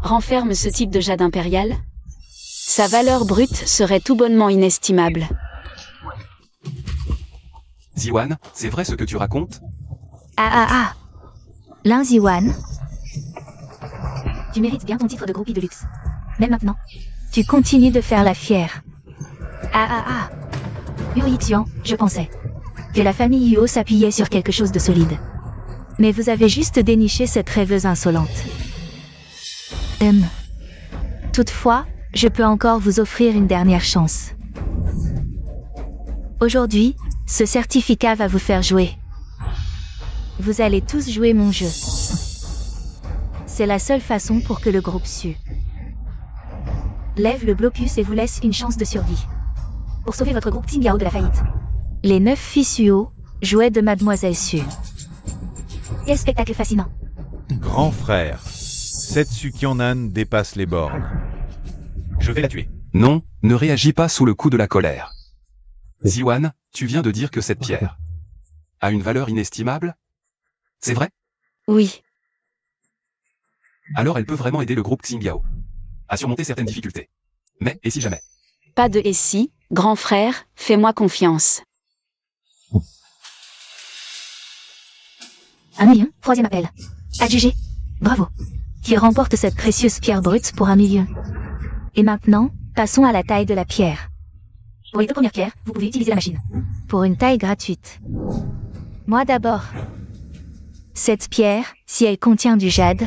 Renferme ce type de jade impérial, sa valeur brute serait tout bonnement inestimable. Ziwan, c'est vrai ce que tu racontes? Ah. Lin Ziwan, tu mérites bien ton titre de groupie de luxe. Même maintenant, tu continues de faire la fière. Ah. Yo Xian, je pensais que la famille Yo s'appuyait sur quelque chose de solide. Mais vous avez juste déniché cette rêveuse insolente. Toutefois, je peux encore vous offrir une dernière chance. Aujourd'hui, ce certificat va vous faire jouer. Vous allez tous jouer mon jeu. C'est la seule façon pour que le groupe Su lève le blocus et vous laisse une chance de survie. Pour sauver votre groupe Team Yao de la faillite. Les 9 fils Yuo, jouets de Mademoiselle Su. Quel spectacle fascinant. Grand frère, cette Sukyanan dépasse les bornes. Je vais la tuer. Non, ne réagis pas sous le coup de la colère. Ziwan, tu viens de dire que cette pierre a une valeur inestimable? C'est vrai? Oui, Alors elle peut vraiment aider le groupe Xingyao à surmonter certaines difficultés. Mais, et si jamais? pas de et si, grand frère, fais-moi confiance. 1 million, 3e appel. Adjugé. Bravo. Qui remporte cette précieuse pierre brute pour 1 million. Et maintenant, passons à la taille de la pierre. Pour les 2 premières pierres, vous pouvez utiliser la machine. Pour une taille gratuite. Moi d'abord. Cette pierre, si elle contient du jade.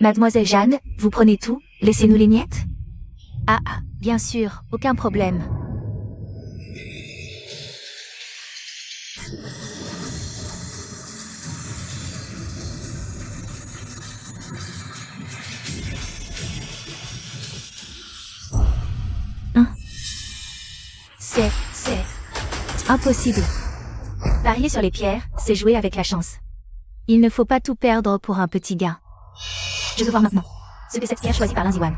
Mademoiselle Jeanne, vous prenez tout, laissez-nous les miettes? Ah, bien sûr, aucun problème. C'est impossible. Parier sur les pierres, c'est jouer avec la chance. Il ne faut pas tout perdre pour un petit gain. Je veux voir maintenant ce que cette pierre choisie par Lin Ziwan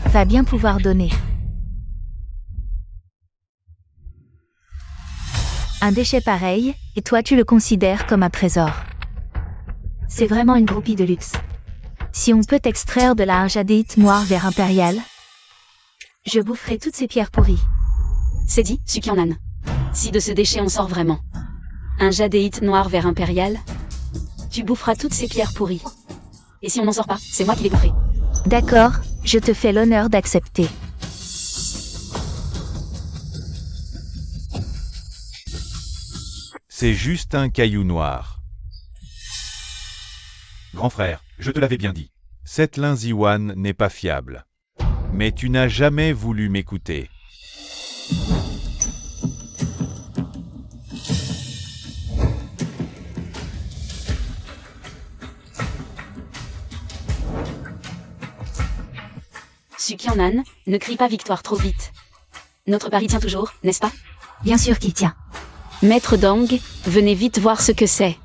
va bien pouvoir donner. Un déchet pareil, et toi tu le considères comme un trésor. C'est vraiment une groupie de luxe. Si on peut extraire de la jadéite noire vers impérial, je boufferai toutes ces pierres pourries. C'est dit, Sukyanan. Si de ce déchet on sort vraiment un jadéite noir vers impérial, tu boufferas toutes ces pierres pourries. Et si on n'en sort pas, c'est moi qui les boufferai. D'accord, je te fais l'honneur d'accepter. C'est juste un caillou noir. Grand frère, je te l'avais bien dit. Cette Lin Ziwan n'est pas fiable. Mais tu n'as jamais voulu m'écouter. Sukyeonan, ne crie pas victoire trop vite. Notre pari tient toujours, n'est-ce pas? Bien sûr qu'il tient. Maître Dong, venez vite voir ce que c'est.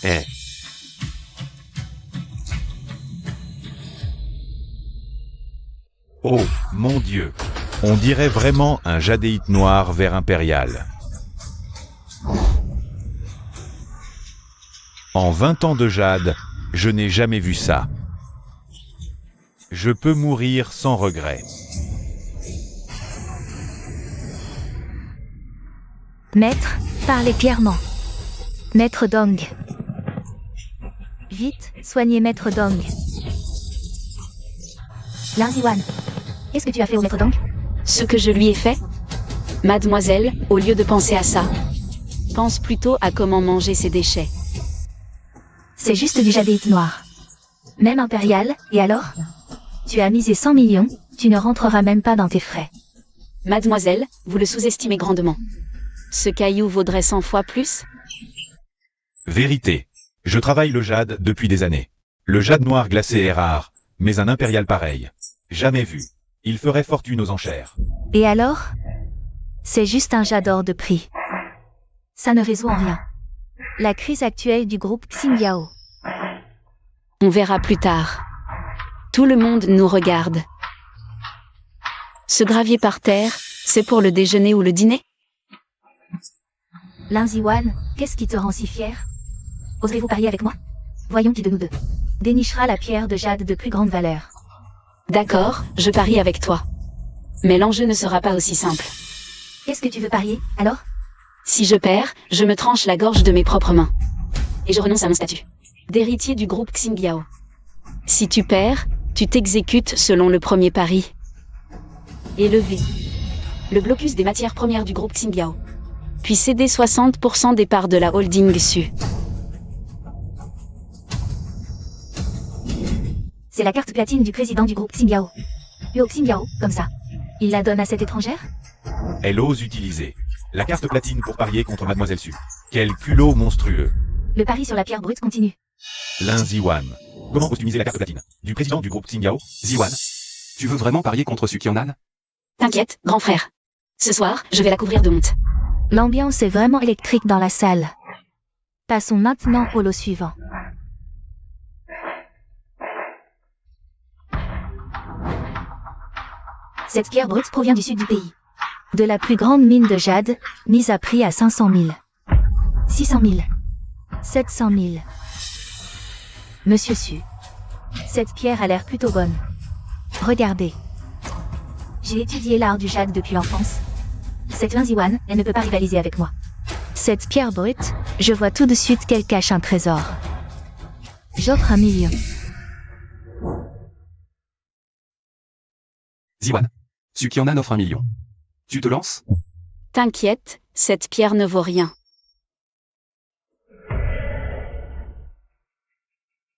Eh. Oh, mon Dieu. On dirait vraiment un jadéite noir vert impérial. En 20 ans de jade, je n'ai jamais vu ça. Je peux mourir sans regret. Maître, parlez clairement. Maître Dong. Vite, soignez Maître Dong. Lin Ziwan, qu'est-ce que tu as fait au Maître Dong? Ce que je lui ai fait? Mademoiselle, au lieu de penser à ça, pense plutôt à comment manger ses déchets. C'est juste du jadéite noir. Même impérial, et alors? Tu as misé 100 millions, tu ne rentreras même pas dans tes frais. Mademoiselle, vous le sous-estimez grandement. Ce caillou vaudrait 100 fois plus? Vérité. Je travaille le jade depuis des années. Le jade noir glacé est rare, mais un impérial pareil. Jamais vu. Il ferait fortune aux enchères. Et alors? C'est juste un jador de prix. Ça ne résout en rien. La crise actuelle du groupe Xinjiao. On verra plus tard. Tout le monde nous regarde. Ce gravier par terre, c'est pour le déjeuner ou le dîner? Lin Ziwan, qu'est-ce qui te rend si fier? Oserez-vous parier avec moi? Voyons qui de nous deux dénichera la pierre de jade de plus grande valeur. D'accord, je parie avec toi. Mais l'enjeu ne sera pas aussi simple. Qu'est-ce que tu veux parier, alors? Si je perds, je me tranche la gorge de mes propres mains. Et je renonce à mon statut d'héritier du groupe Xinjiao. Si tu perds, tu t'exécutes selon le premier pari. Élever le blocus des matières premières du groupe Xinjiao. Puis céder 60% des parts de la holding Su. C'est la carte platine du président du groupe Xinjiao. Yo Xinjiao, comme ça. Il la donne à cette étrangère? Elle ose utiliser la carte platine pour parier contre Mademoiselle Su. Quel culot monstrueux. Le pari sur la pierre brute continue. Lin Ziwan. Comment customiser la carte platine du président du groupe Xinjiao, Ziwan. Tu veux vraiment parier contre Sukyeonan? T'inquiète, grand frère. Ce soir, je vais la couvrir de honte. L'ambiance est vraiment électrique dans la salle. Passons maintenant au lot suivant. Cette pierre brute provient du sud du pays. De la plus grande mine de jade, mise à prix à 500 000. 600 000. 700 000. Monsieur Su. Cette pierre a l'air plutôt bonne. Regardez. J'ai étudié l'art du jade depuis l'enfance. Cette Lin Ziwan, elle ne peut pas rivaliser avec moi. Cette pierre brute, je vois tout de suite qu'elle cache un trésor. J'offre 1 million. Ziwan. Sukyeonan offre 1 million. Tu te lances? T'inquiète, cette pierre ne vaut rien.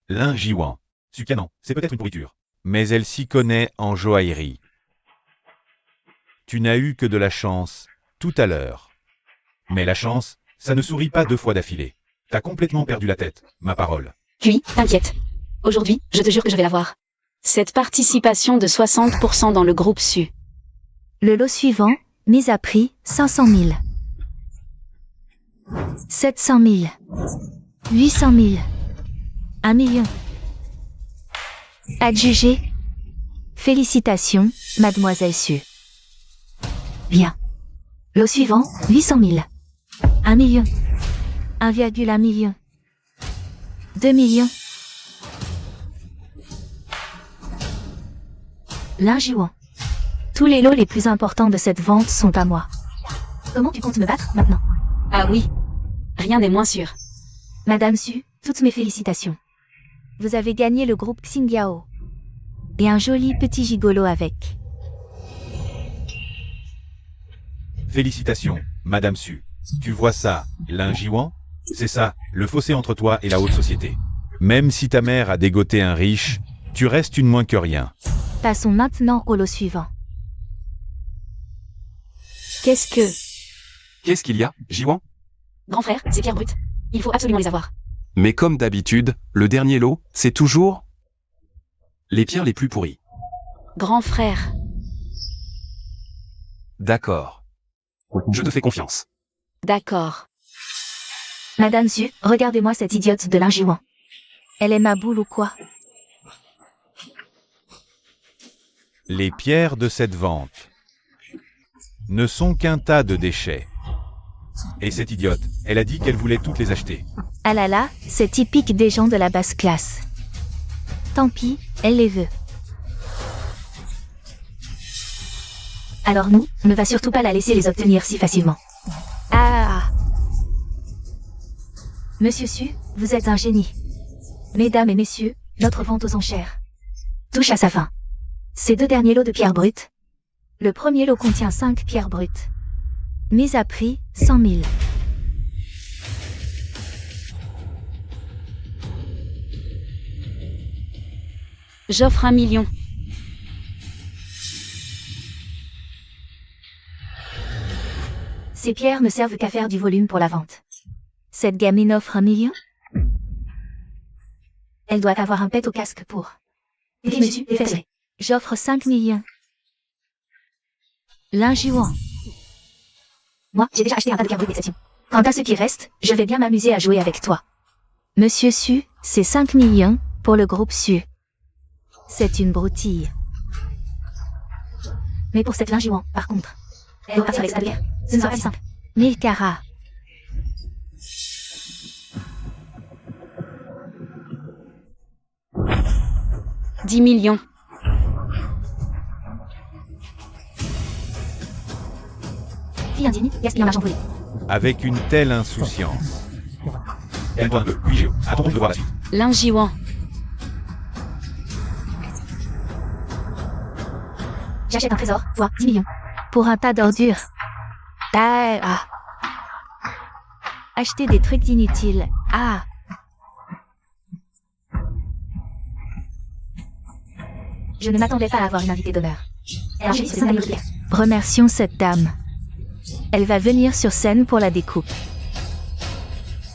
Lin Jiwan. Sukyeonan, c'est peut-être une pourriture. Mais elle s'y connaît en joaillerie. Tu n'as eu que de la chance, tout à l'heure. Mais la chance, ça ne sourit pas 2 fois d'affilée. T'as complètement perdu la tête, ma parole. Puis, t'inquiète. Aujourd'hui, je te jure que je vais l'avoir. Cette participation de 60% dans le groupe Su. Le lot suivant, mise à prix, 500 000. 700 000. 800 000. 1 million. Adjugé. Félicitations, Mademoiselle Su. Bien. Lot suivant, 800 000. 1 million. 1,1 million. 2 millions. Lin Jiwan. Tous les lots les plus importants de cette vente sont à moi. Comment tu comptes me battre maintenant? Ah oui. Rien n'est moins sûr. Madame Su, toutes mes félicitations. Vous avez gagné le groupe Xinjiao. Et un joli petit gigolo avec. Félicitations, Madame Su. Tu vois ça, Lin Jiwan? C'est ça, le fossé entre toi et la haute société. Même si ta mère a dégoté un riche, tu restes une moins que rien. Passons maintenant au lot suivant. Qu'est-ce qu'il y a, Jiwan? Grand frère, ces pierres brutes. Il faut absolument les avoir. Mais comme d'habitude, le dernier lot, c'est toujours Les pierres les plus pourries. Grand frère. D'accord. Je te fais confiance. D'accord. Madame Su, regardez-moi cette idiote de Linjiwan. Elle est ma boule ou quoi? Les pierres de cette vente ne sont qu'un tas de déchets. Et cette idiote, elle a dit qu'elle voulait toutes les acheter. Ah là là, c'est typique des gens de la basse classe. Tant pis, elle les veut. Alors nous, ne va surtout pas la laisser les obtenir si facilement. Ah. Monsieur Su, vous êtes un génie. Mesdames et messieurs, notre vente aux enchères touche à sa fin. Ces 2 derniers lots de pierres brutes. Le premier lot contient 5 pierres brutes. Mise à prix, 100 000. J'offre 1 million. Ces pierres ne servent qu'à faire du volume pour la vente. Cette gamine offre 1 million? Elle doit avoir un pet au casque pour. Oui, monsieur, faites-le. J'offre 5 millions. Linjiwan. Moi, j'ai déjà acheté un tas de pierres brutes d'exception. Quant à ce qui reste, je vais bien m'amuser à jouer avec toi. Monsieur Su, c'est 5 millions pour le groupe Su. C'est une broutille. Mais pour cette Linjiwan, par contre, elle doit partir avec sa bière. Ce ne sera pas si simple. 1000 carats. « 10 millions. Fille indigne, gaspille en argent brûlé. Avec une telle insouciance. Calme-toi un peu, oui Géo, à ton tour de voir la suite. Linjiwan. J'achète un trésor, voire 10 millions. Pour un tas d'ordures. Ah. Acheter des trucs inutiles. Ah. Je ne m'attendais pas à avoir une invitée d'honneur. Remercions cette dame. Elle va venir sur scène pour la découpe.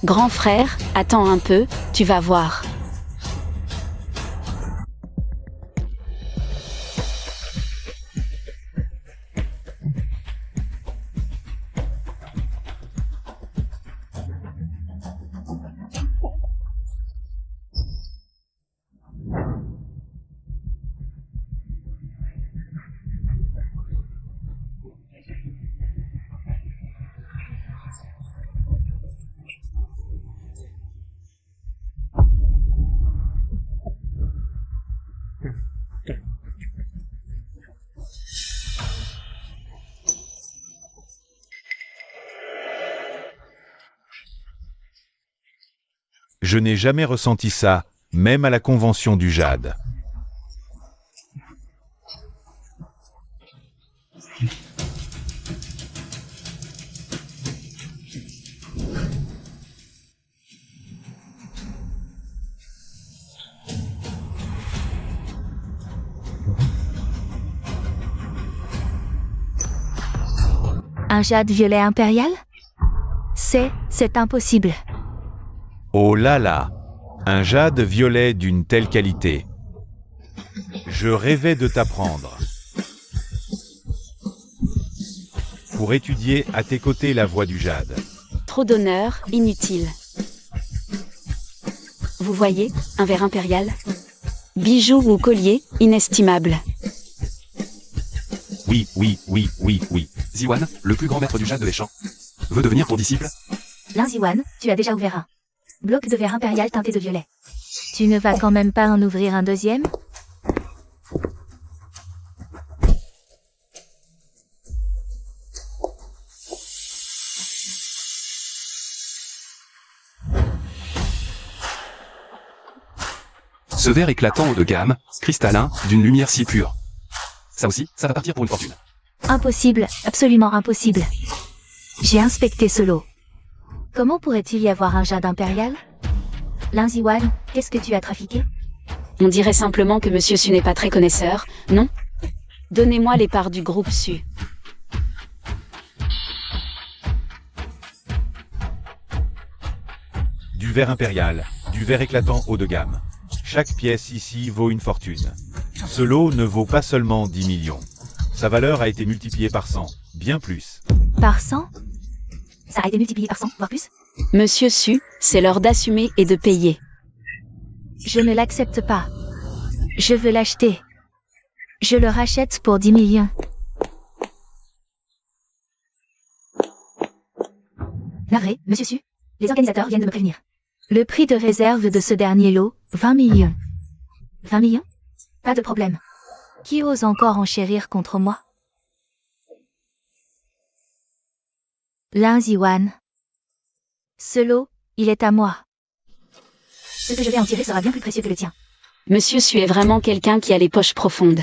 Grand frère, attends un peu, tu vas voir. Je n'ai jamais ressenti ça, même à la convention du Jade. Un jade violet impérial? C'est impossible. Oh là là, un jade violet d'une telle qualité. Je rêvais de t'apprendre. Pour étudier à tes côtés la voie du jade. Trop d'honneur, inutile. Vous voyez, un verre impérial? Bijou ou collier, inestimable. Oui, oui, oui, oui, oui. Ziwan, le plus grand maître du jade de l'échange, veut devenir ton disciple? Linjiwan, tu as déjà ouvert un bloc de verre impérial teinté de violet. Tu ne vas quand même pas en ouvrir un deuxième? Ce verre éclatant haut de gamme, cristallin, d'une lumière si pure. Ça aussi, ça va partir pour une fortune. Impossible, absolument impossible. J'ai inspecté ce lot. Comment pourrait-il y avoir un jade impérial? Linjiwan, qu'est-ce que tu as trafiqué? On dirait simplement que Monsieur Su n'est pas très connaisseur, non? Donnez-moi les parts du groupe Su. Du verre impérial, du verre éclatant haut de gamme. Chaque pièce ici vaut une fortune. Ce lot ne vaut pas seulement 10 millions. Sa valeur a été multipliée par 100, bien plus. Par 100? Ça a été multiplié par 100, voire plus? Monsieur Su, c'est l'heure d'assumer et de payer. Je ne l'accepte pas. Je veux l'acheter. Je le rachète pour 10 millions. Navré, monsieur Su. Les organisateurs viennent de me prévenir. Le prix de réserve de ce dernier lot, 20 millions. 20 millions? Pas de problème. Qui ose encore enchérir contre moi? Lin Ziwan. Ce lot, il est à moi. Ce que je vais en tirer sera bien plus précieux que le tien. Monsieur Su est vraiment quelqu'un qui a les poches profondes.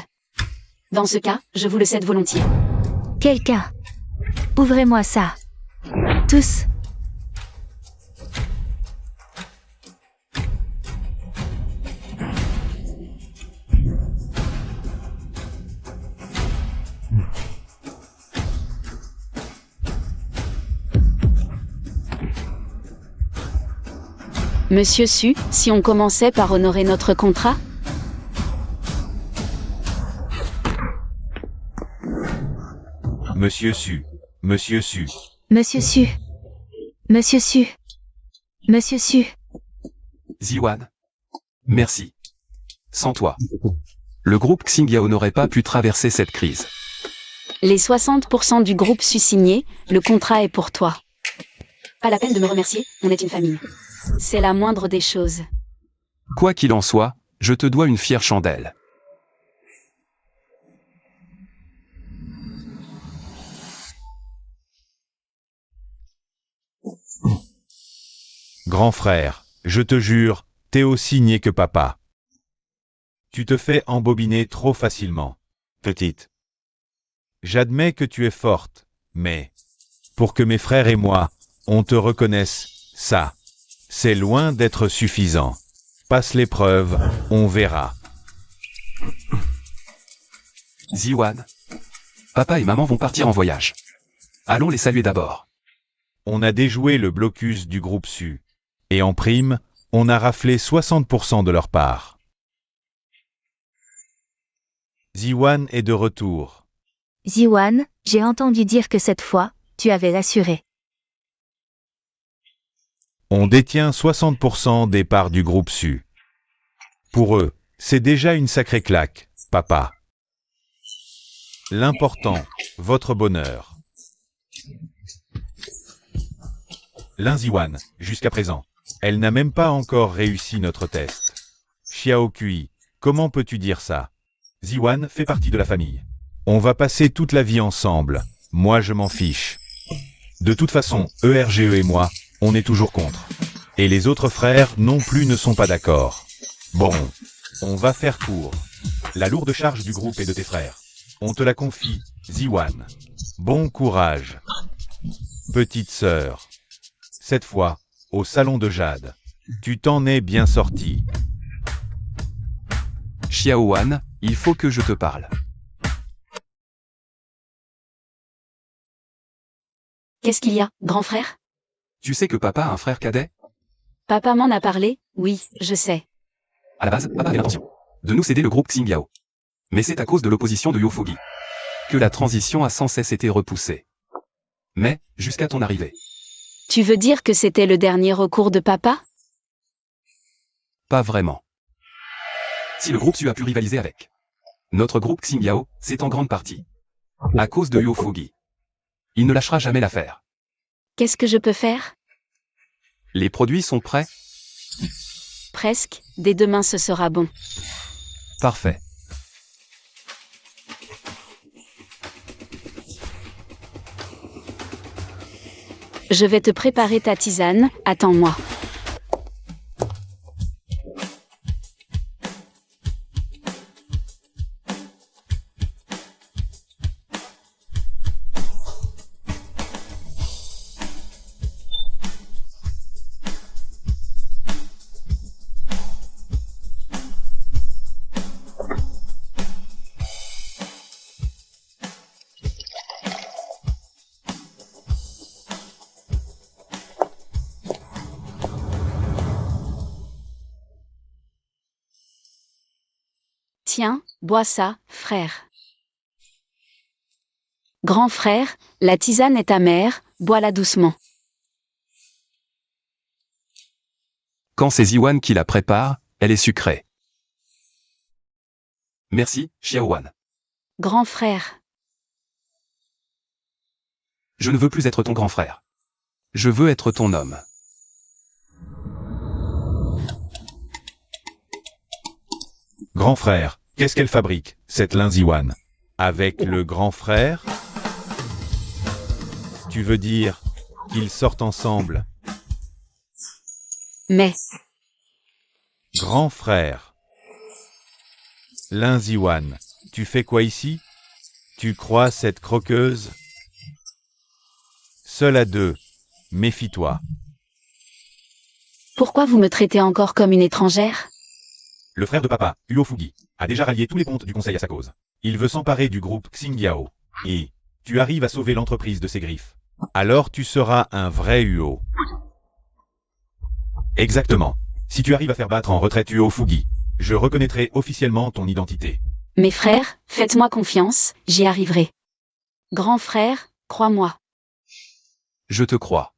Dans ce cas, je vous le cède volontiers. Quelqu'un. Ouvrez-moi ça. Tous. Monsieur Su, si on commençait par honorer notre contrat? Monsieur Su. Monsieur Su. Monsieur Su. Monsieur Su. Monsieur Su. Ziwan. Merci. Sans toi, le groupe Xingyao n'aurait pas pu traverser cette crise. Les 60% du groupe Su signé, le contrat est pour toi. Pas la peine de me remercier, on est une famille. C'est la moindre des choses. Quoi qu'il en soit, je te dois une fière chandelle. Grand frère, je te jure, t'es aussi niais que papa. Tu te fais embobiner trop facilement, petite. J'admets que tu es forte, mais pour que mes frères et moi, on te reconnaisse, ça, c'est loin d'être suffisant. Passe l'épreuve, on verra. Ziwan. Papa et maman vont partir en voyage. Allons les saluer d'abord. On a déjoué le blocus du groupe Su. Et en prime, on a raflé 60% de leur part. Ziwan est de retour. Ziwan, j'ai entendu dire que cette fois, tu avais assuré. On détient 60% des parts du groupe Su. Pour eux, c'est déjà une sacrée claque, papa. L'important, votre bonheur. Lin Ziwan, jusqu'à présent, elle n'a même pas encore réussi notre test. Xiao Kui, comment peux-tu dire ça? Ziwan fait partie de la famille. On va passer toute la vie ensemble. Moi je m'en fiche. De toute façon, ERGE et moi, on est toujours contre. Et les autres frères non plus ne sont pas d'accord. Bon, on va faire court. La lourde charge du groupe est de tes frères. On te la confie, Ziwan. Bon courage. Petite sœur. Cette fois, au salon de Jade. Tu t'en es bien sorti. Xiaowan, il faut que je te parle. Qu'est-ce qu'il y a, grand frère? Tu sais que papa a un frère cadet? Papa m'en a parlé, oui, je sais. À la base, papa avait l'intention de nous céder le groupe Xingyao. Mais c'est à cause de l'opposition de Yofogi que la transition a sans cesse été repoussée. Mais, jusqu'à ton arrivée. Tu veux dire que c'était le dernier recours de papa? Pas vraiment. Si le groupe Su a pu rivaliser avec notre groupe Xingyao, c'est en grande partie à cause de Yofogi. Il ne lâchera jamais l'affaire. Qu'est-ce que je peux faire? Les produits sont prêts? Presque, dès demain ce sera bon. Parfait. Je vais te préparer ta tisane, attends-moi. Tiens, bois ça, frère. Grand frère, la tisane est amère, bois-la doucement. Quand c'est Ziwan qui la prépare, elle est sucrée. Merci, Xiaowan. Grand frère, Je ne veux plus être ton grand frère. Je veux être ton homme. Grand frère, qu'est-ce qu'elle fabrique, cette Linziwan? Avec le grand frère? Tu veux dire qu'ils sortent ensemble? mais, Grand frère. Linziwan, tu fais quoi ici? Tu crois cette croqueuse? Seul à deux. Méfie-toi. pourquoi vous me traitez encore comme une étrangère? Le frère de papa, Uofugi, a déjà rallié tous les pontes du conseil à sa cause. Il veut s'emparer du groupe Xingyao. Et tu arrives à sauver l'entreprise de ses griffes. Alors tu seras un vrai Uo. Exactement. Si tu arrives à faire battre en retraite Uofugi, je reconnaîtrai officiellement ton identité. Mes frères, faites-moi confiance, j'y arriverai. Grand frère, crois-moi. Je te crois.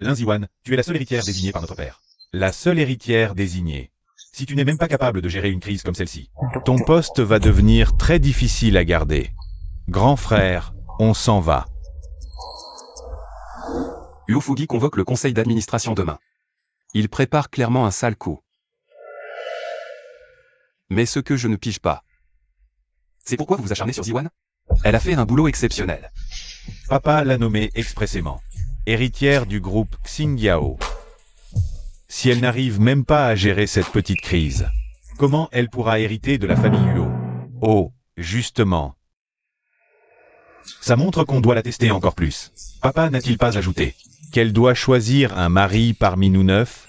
Linziwan, tu es la seule héritière désignée par notre père. La seule héritière désignée. Si tu n'es même pas capable de gérer une crise comme celle-ci, ton poste va devenir très difficile à garder. Grand frère, on s'en va. Uofugi convoque le conseil d'administration demain. Il prépare clairement un sale coup. Mais ce que je ne pige pas. C'est pourquoi vous vous acharnez sur Ziwan? Elle a fait un boulot exceptionnel. Papa l'a nommée expressément. Héritière du groupe Xingyao. Si elle n'arrive même pas à gérer cette petite crise, comment elle pourra hériter de la famille Uo? Oh, justement. Ça montre qu'on doit la tester encore plus. Papa n'a-t-il pas ajouté qu'elle doit choisir un mari parmi nous 9?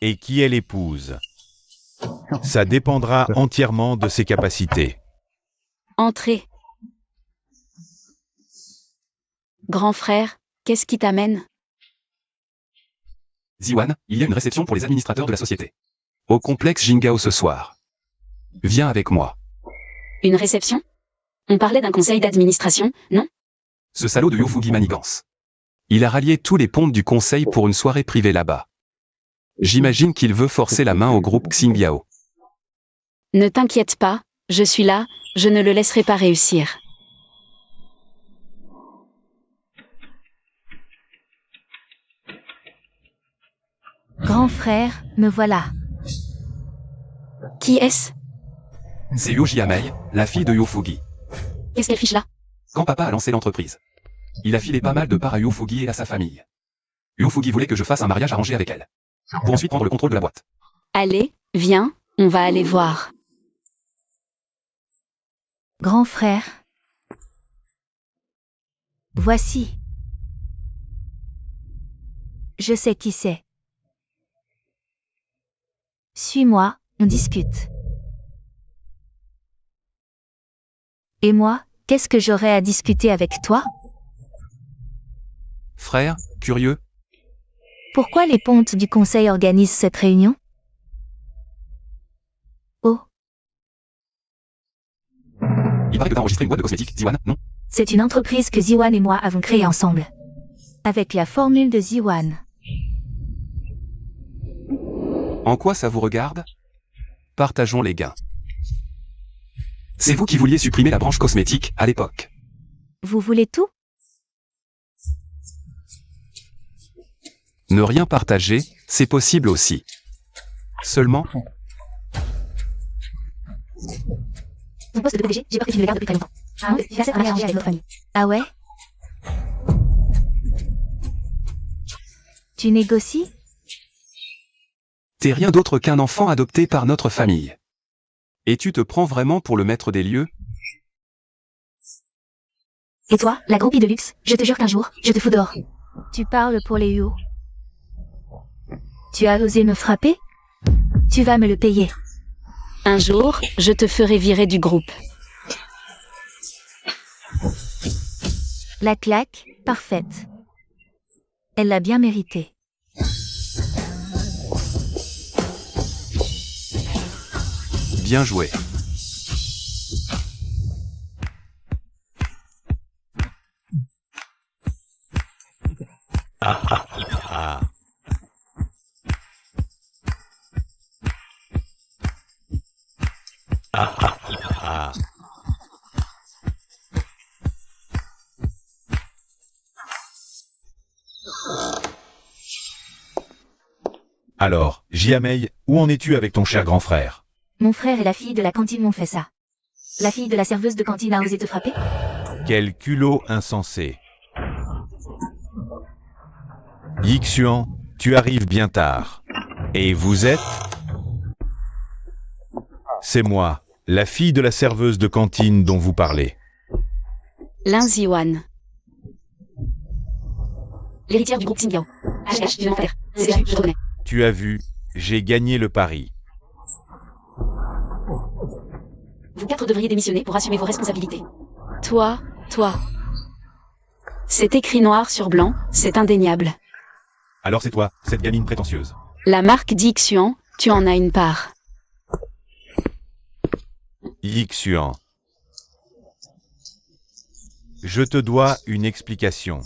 Et qui elle épouse? Ça dépendra entièrement de ses capacités. Entrez. Grand frère, qu'est-ce qui t'amène? Ziwan, il y a une réception pour les administrateurs de la société. Au complexe Jingao ce soir. Viens avec moi. Une réception? On parlait d'un conseil d'administration, non? Ce salaud de Uofugi manigance. Il a rallié tous les pontes du conseil pour une soirée privée là-bas. J'imagine qu'il veut forcer la main au groupe Xingyao. Ne t'inquiète pas, je suis là, je ne le laisserai pas réussir. Grand frère, me voilà. Qui est-ce? C'est Yoji Amei, la fille de Uofugi. Qu'est-ce qu'elle fiche là? Quand papa a lancé l'entreprise, il a filé pas mal de parts à Uofugi et à sa famille. Uofugi voulait que je fasse un mariage arrangé avec elle. Pour ensuite prendre le contrôle de la boîte. Allez, viens, on va aller voir. Grand frère. Voici. Je sais qui c'est. Suis-moi, on discute. Et moi, qu'est-ce que j'aurais à discuter avec toi? Frère, curieux, Pourquoi les pontes du conseil organisent cette réunion? Oh, il paraît que t'as enregistré une boîte de cosmétiques, Ziwan, non? c'est une entreprise que Ziwan et moi avons créée ensemble. Avec la formule de Ziwan. En quoi ça vous regarde? Partageons les gains. C'est vous qui vouliez supprimer la branche cosmétique, à l'époque. Vous voulez tout? Ne rien partager, c'est possible aussi. Seulement, Mon poste de PDG, j'ai peur que tu ne le gardes depuis très longtemps. Ah oui, j'ai assez de arrangé avec notre famille. Ah ouais? Tu négocies? t'es rien d'autre qu'un enfant adopté par notre famille. Et tu te prends vraiment pour le maître des lieux? Et toi, la groupie de luxe, je te jure qu'un jour, je te fous dehors. Tu parles pour les Huo. Tu as osé me frapper? Tu vas me le payer. Un jour, je te ferai virer du groupe. La claque, parfaite. Elle l'a bien mérité. Bien joué. Ah. Ah. Alors, Jiamei, où en es-tu avec ton cher grand frère? Mon frère et la fille de la cantine m'ont fait ça. La fille de la serveuse de cantine a osé te frapper? Quel culot insensé. Yixuan, tu arrives bien tard. Et vous êtes? C'est moi, la fille de la serveuse de cantine dont vous parlez. Lin Ziwan. L'héritière du groupe Xinjiao. HH, je m'en faire. C'est là, je te connais. Tu as vu, j'ai gagné le pari. Vous quatre devriez démissionner pour assumer vos responsabilités. Toi. C'est écrit noir sur blanc, c'est indéniable. Alors c'est toi, cette gamine prétentieuse. La marque Dixuan, tu en as une part. Yixuan. Je te dois une explication.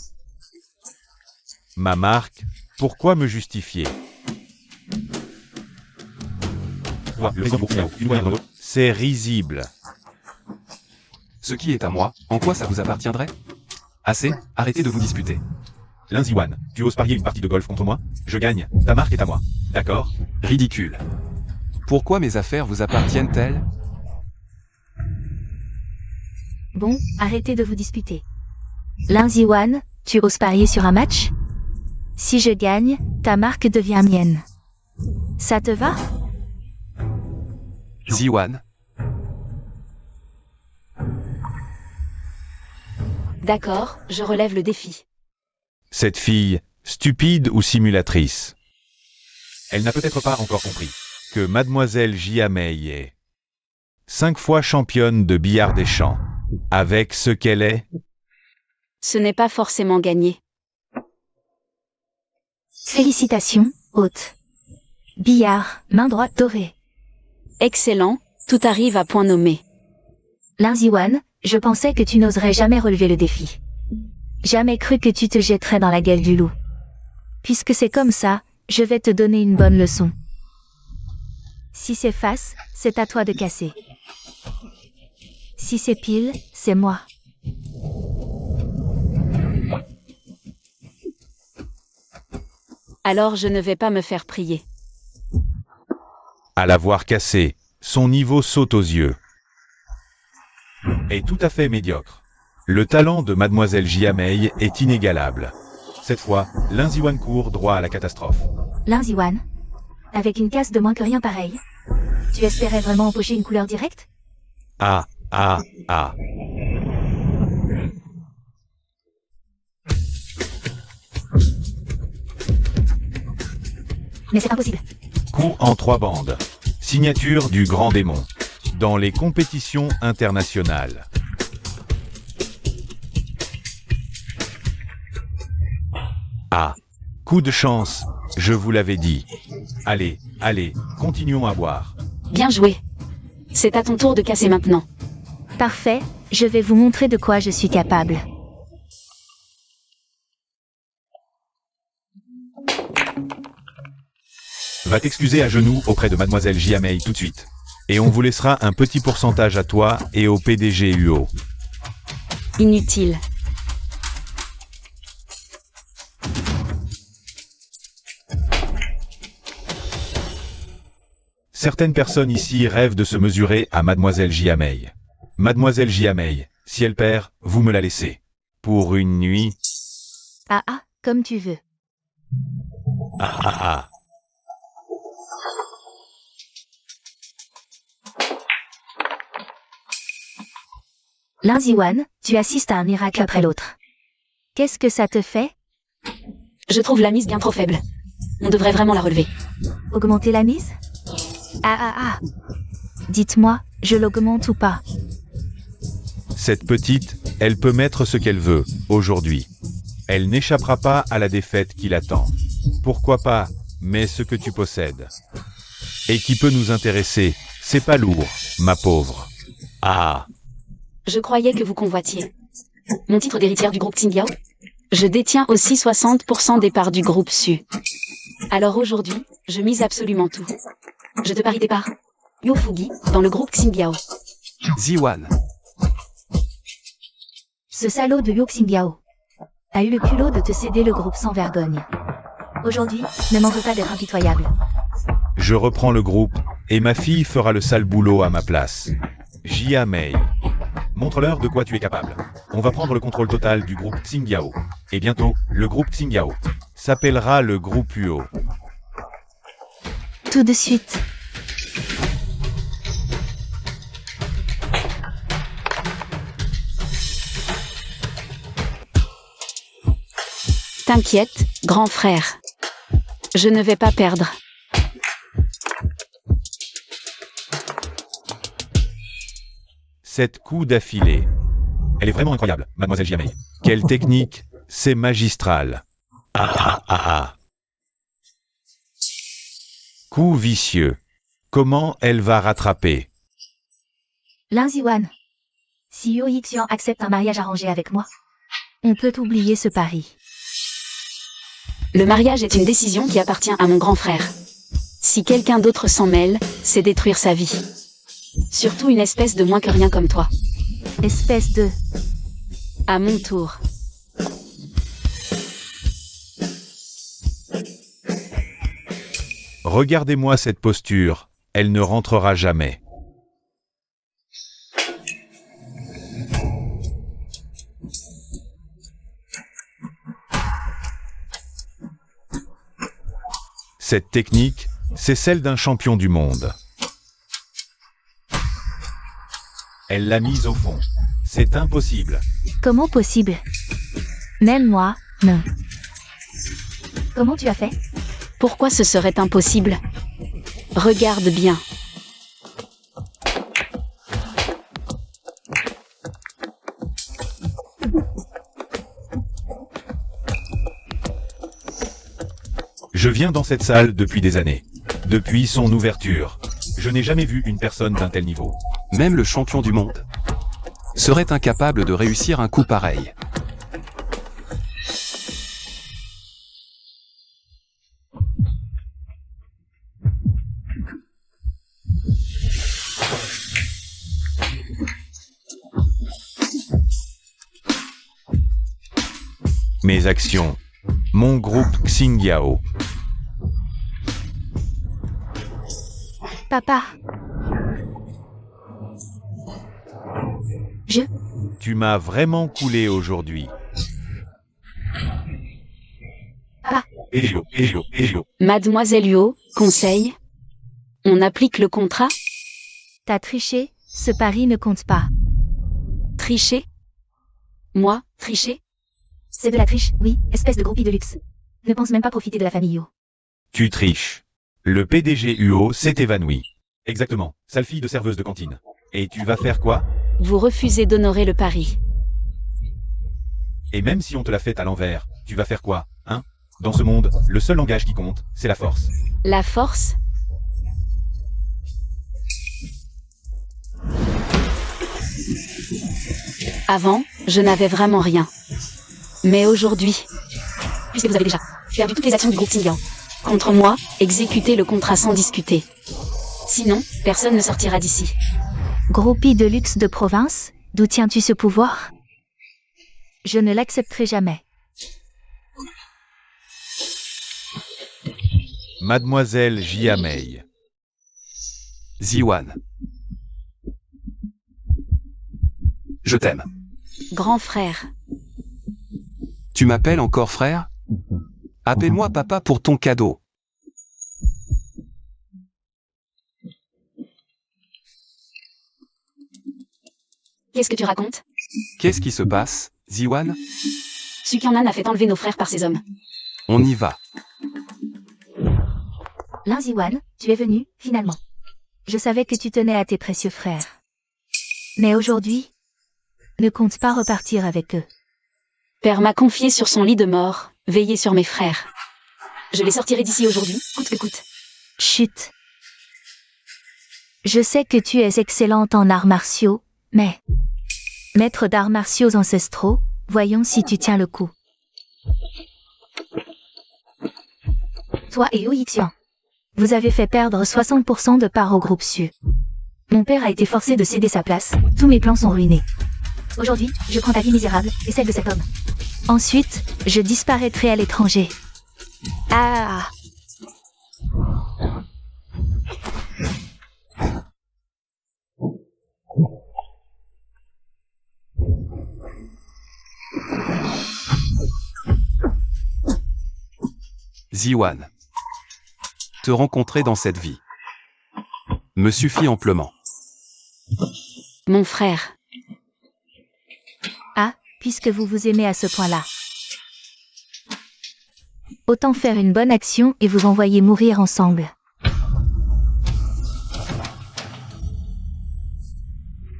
Ma marque, pourquoi me justifier? C'est risible. Ce qui est à moi, en quoi ça vous appartiendrait? Assez, arrêtez de vous disputer. Lin Ziwan, tu oses parier une partie de golf contre moi? Je gagne, ta marque est à moi. D'accord? Ridicule. Pourquoi mes affaires vous appartiennent-elles? Bon, arrêtez de vous disputer. Lin Ziwan, tu oses parier sur un match? Si je gagne, ta marque devient mienne. Ça te va? Ziwan, D'accord, je relève le défi. Cette fille, stupide ou simulatrice? Elle n'a peut-être pas encore compris que mademoiselle Jiamei est 5 fois championne de billard des champs. Avec ce qu'elle est, Ce n'est pas forcément gagné. Félicitations, hôte. Billard, main droite dorée. Excellent, tout arrive à point nommé. Lin Ziwan, je pensais que tu n'oserais jamais relever le défi. Jamais cru que tu te jetterais dans la gueule du loup. Puisque c'est comme ça, je vais te donner une bonne leçon. Si c'est face, c'est à toi de casser. Si c'est pile, c'est moi. Alors je ne vais pas me faire prier. à la voir cassée, son niveau saute aux yeux. Est tout à fait médiocre. Le talent de mademoiselle Jiamei est inégalable. Cette fois, Lin Ziwan court droit à la catastrophe. Lin Ziwan, avec une casse de moins que rien pareil, tu espérais vraiment empocher une couleur directe? Ah. Mais c'est impossible. Coup en 3 bandes. Signature du grand démon. Dans les compétitions internationales. Ah. Coup de chance, je vous l'avais dit. Allez, continuons à boire. Bien joué. C'est à ton tour de casser maintenant. Parfait, je vais vous montrer de quoi je suis capable. Va t'excuser à genoux auprès de mademoiselle Jiamei tout de suite. Et on vous laissera un petit pourcentage à toi et au PDG UO. Inutile. Certaines personnes ici rêvent de se mesurer à mademoiselle Jiamei. Mademoiselle Jiamei, si elle perd, vous me la laissez. Pour une nuit. Ah, comme tu veux. Ah. Lin Ziwan, tu assistes à un miracle après l'autre. Qu'est-ce que ça te fait? Je trouve la mise bien trop faible. On devrait vraiment la relever. Augmenter la mise? Ah. Dites-moi, je l'augmente ou pas? Cette petite, elle peut mettre ce qu'elle veut, aujourd'hui. Elle n'échappera pas à la défaite qui l'attend. Pourquoi pas, mais ce que tu possèdes. Et qui peut nous intéresser, C'est pas lourd, ma pauvre. Ah, Je croyais que vous convoitiez mon titre d'héritière du groupe Xinjiao. Je détiens aussi 60% des parts du groupe Su. Alors aujourd'hui, je mise absolument tout. Je te parie des parts. Yo Fugi, dans le groupe Xinjiao. Ziwan. Ce salaud de Yo Xinjiao a eu le culot de te céder le groupe sans vergogne. Aujourd'hui, ne m'en veux pas d'être impitoyable. je reprends le groupe, et ma fille fera le sale boulot à ma place. Jia Mei. Montre-leur de quoi tu es capable. On va prendre le contrôle total du groupe Xinjiao. Et bientôt, le groupe Xinjiao s'appellera le groupe Uo. Tout de suite. T'inquiète, grand frère. Je ne vais pas perdre. Sept coups d'affilée. Elle est vraiment incroyable, mademoiselle Jia Mei. Quelle technique, c'est magistral. Ah ah ah ah. Coup vicieux. Comment elle va rattraper? Lin Ziwan. Si Yo Yixian accepte un mariage arrangé avec moi, on peut oublier ce pari. Le mariage est une décision qui appartient à mon grand frère. Si quelqu'un d'autre s'en mêle, c'est détruire sa vie. Surtout une espèce de moins que rien comme toi. Espèce de... À mon tour. Regardez-moi cette posture, elle ne rentrera jamais. Cette technique, c'est celle d'un champion du monde. Elle l'a mise au fond. C'est impossible. Comment possible? Même moi, non. Comment tu as fait? Pourquoi ce serait impossible? Regarde bien. Je viens dans cette salle depuis des années. Depuis son ouverture. Je n'ai jamais vu une personne d'un tel niveau. Même le champion du monde serait incapable de réussir un coup pareil. Mes actions. Mon groupe Xinjiao. Papa. Tu m'as vraiment coulé aujourd'hui. Ah. Elio. Mademoiselle Yo, conseil. On applique le contrat? T'as triché, ce pari ne compte pas. Tricher? Moi, tricher? C'est de la triche, oui, espèce de groupie de luxe. Ne pense même pas profiter de la famille Yo. Tu triches. Le PDG UO s'est évanoui. Exactement, sale fille de serveuse de cantine. Et tu vas faire quoi? Vous refusez d'honorer le pari. Et même si on te l'a fait à l'envers, tu vas faire quoi, hein? Dans ce monde, le seul langage qui compte, c'est la force. La force? Avant, je n'avais vraiment rien. Mais aujourd'hui, puisque vous avez déjà perdu toutes les actions du groupe Xinjiao contre moi, exécutez le contrat sans discuter. Sinon, personne ne sortira d'ici. Groupie de luxe de province, d'où tiens-tu ce pouvoir? Je ne l'accepterai jamais. Mademoiselle Jia Mei. Ziwan. Je t'aime. Grand frère. Tu m'appelles encore frère? Appelle-moi papa pour ton cadeau. Qu'est-ce que tu racontes? Qu'est-ce qui se passe, Ziwan? Sukyanan a fait enlever nos frères par ses hommes. On y va. Lin Ziwan, tu es venu, finalement. Je savais que tu tenais à tes précieux frères. Mais aujourd'hui, ne compte pas repartir avec eux. Père m'a confié sur son lit de mort, veiller sur mes frères. Je les sortirai d'ici aujourd'hui, coûte que coûte. Chut. Je sais que tu es excellente en arts martiaux, mais... Maître d'arts martiaux ancestraux, voyons si tu tiens le coup. Toi et Yu Yixian. Vous avez fait perdre 60% de part au groupe Su. Mon père a été forcé de céder sa place, tous mes plans sont ruinés. Aujourd'hui, je prends ta vie misérable, et celle de cet homme. Ensuite, je disparaîtrai à l'étranger. Ah! Ziwan. Te rencontrer dans cette vie me suffit amplement. Mon frère. Ah, puisque vous vous aimez à ce point-là. Autant faire une bonne action et vous envoyer mourir ensemble.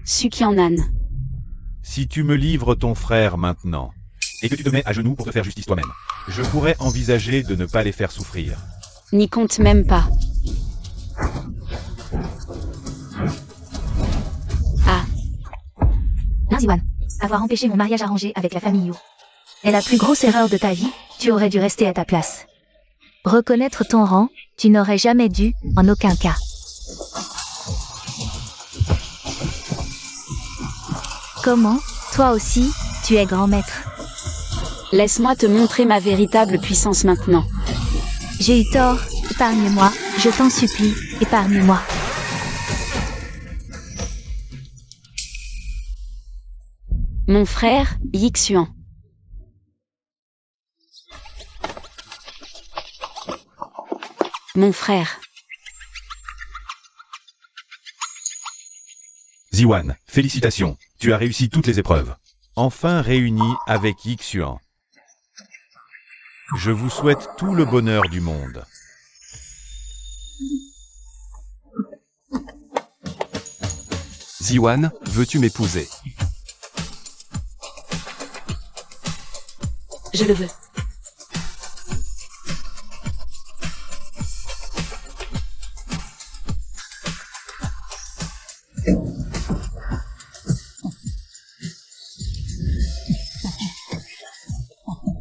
Sukianan. Si tu me livres ton frère maintenant, et que tu te mets à genoux pour te faire justice toi-même, je pourrais envisager de ne pas les faire souffrir. N'y compte même pas. Ah. Ziwan, avoir empêché mon mariage arrangé avec la famille Yu est la plus grosse erreur de ta vie, tu aurais dû rester à ta place. Reconnaître ton rang, tu n'aurais jamais dû, en aucun cas. Comment, toi aussi, tu es grand maître? Laisse-moi te montrer ma véritable puissance maintenant. J'ai eu tort, épargne-moi, je t'en supplie, épargne-moi. Mon frère, Yixian. Mon frère. Ziwan, félicitations, tu as réussi toutes les épreuves. Enfin réuni avec Yixian. Je vous souhaite tout le bonheur du monde. Ziwan, veux-tu m'épouser? Je le veux.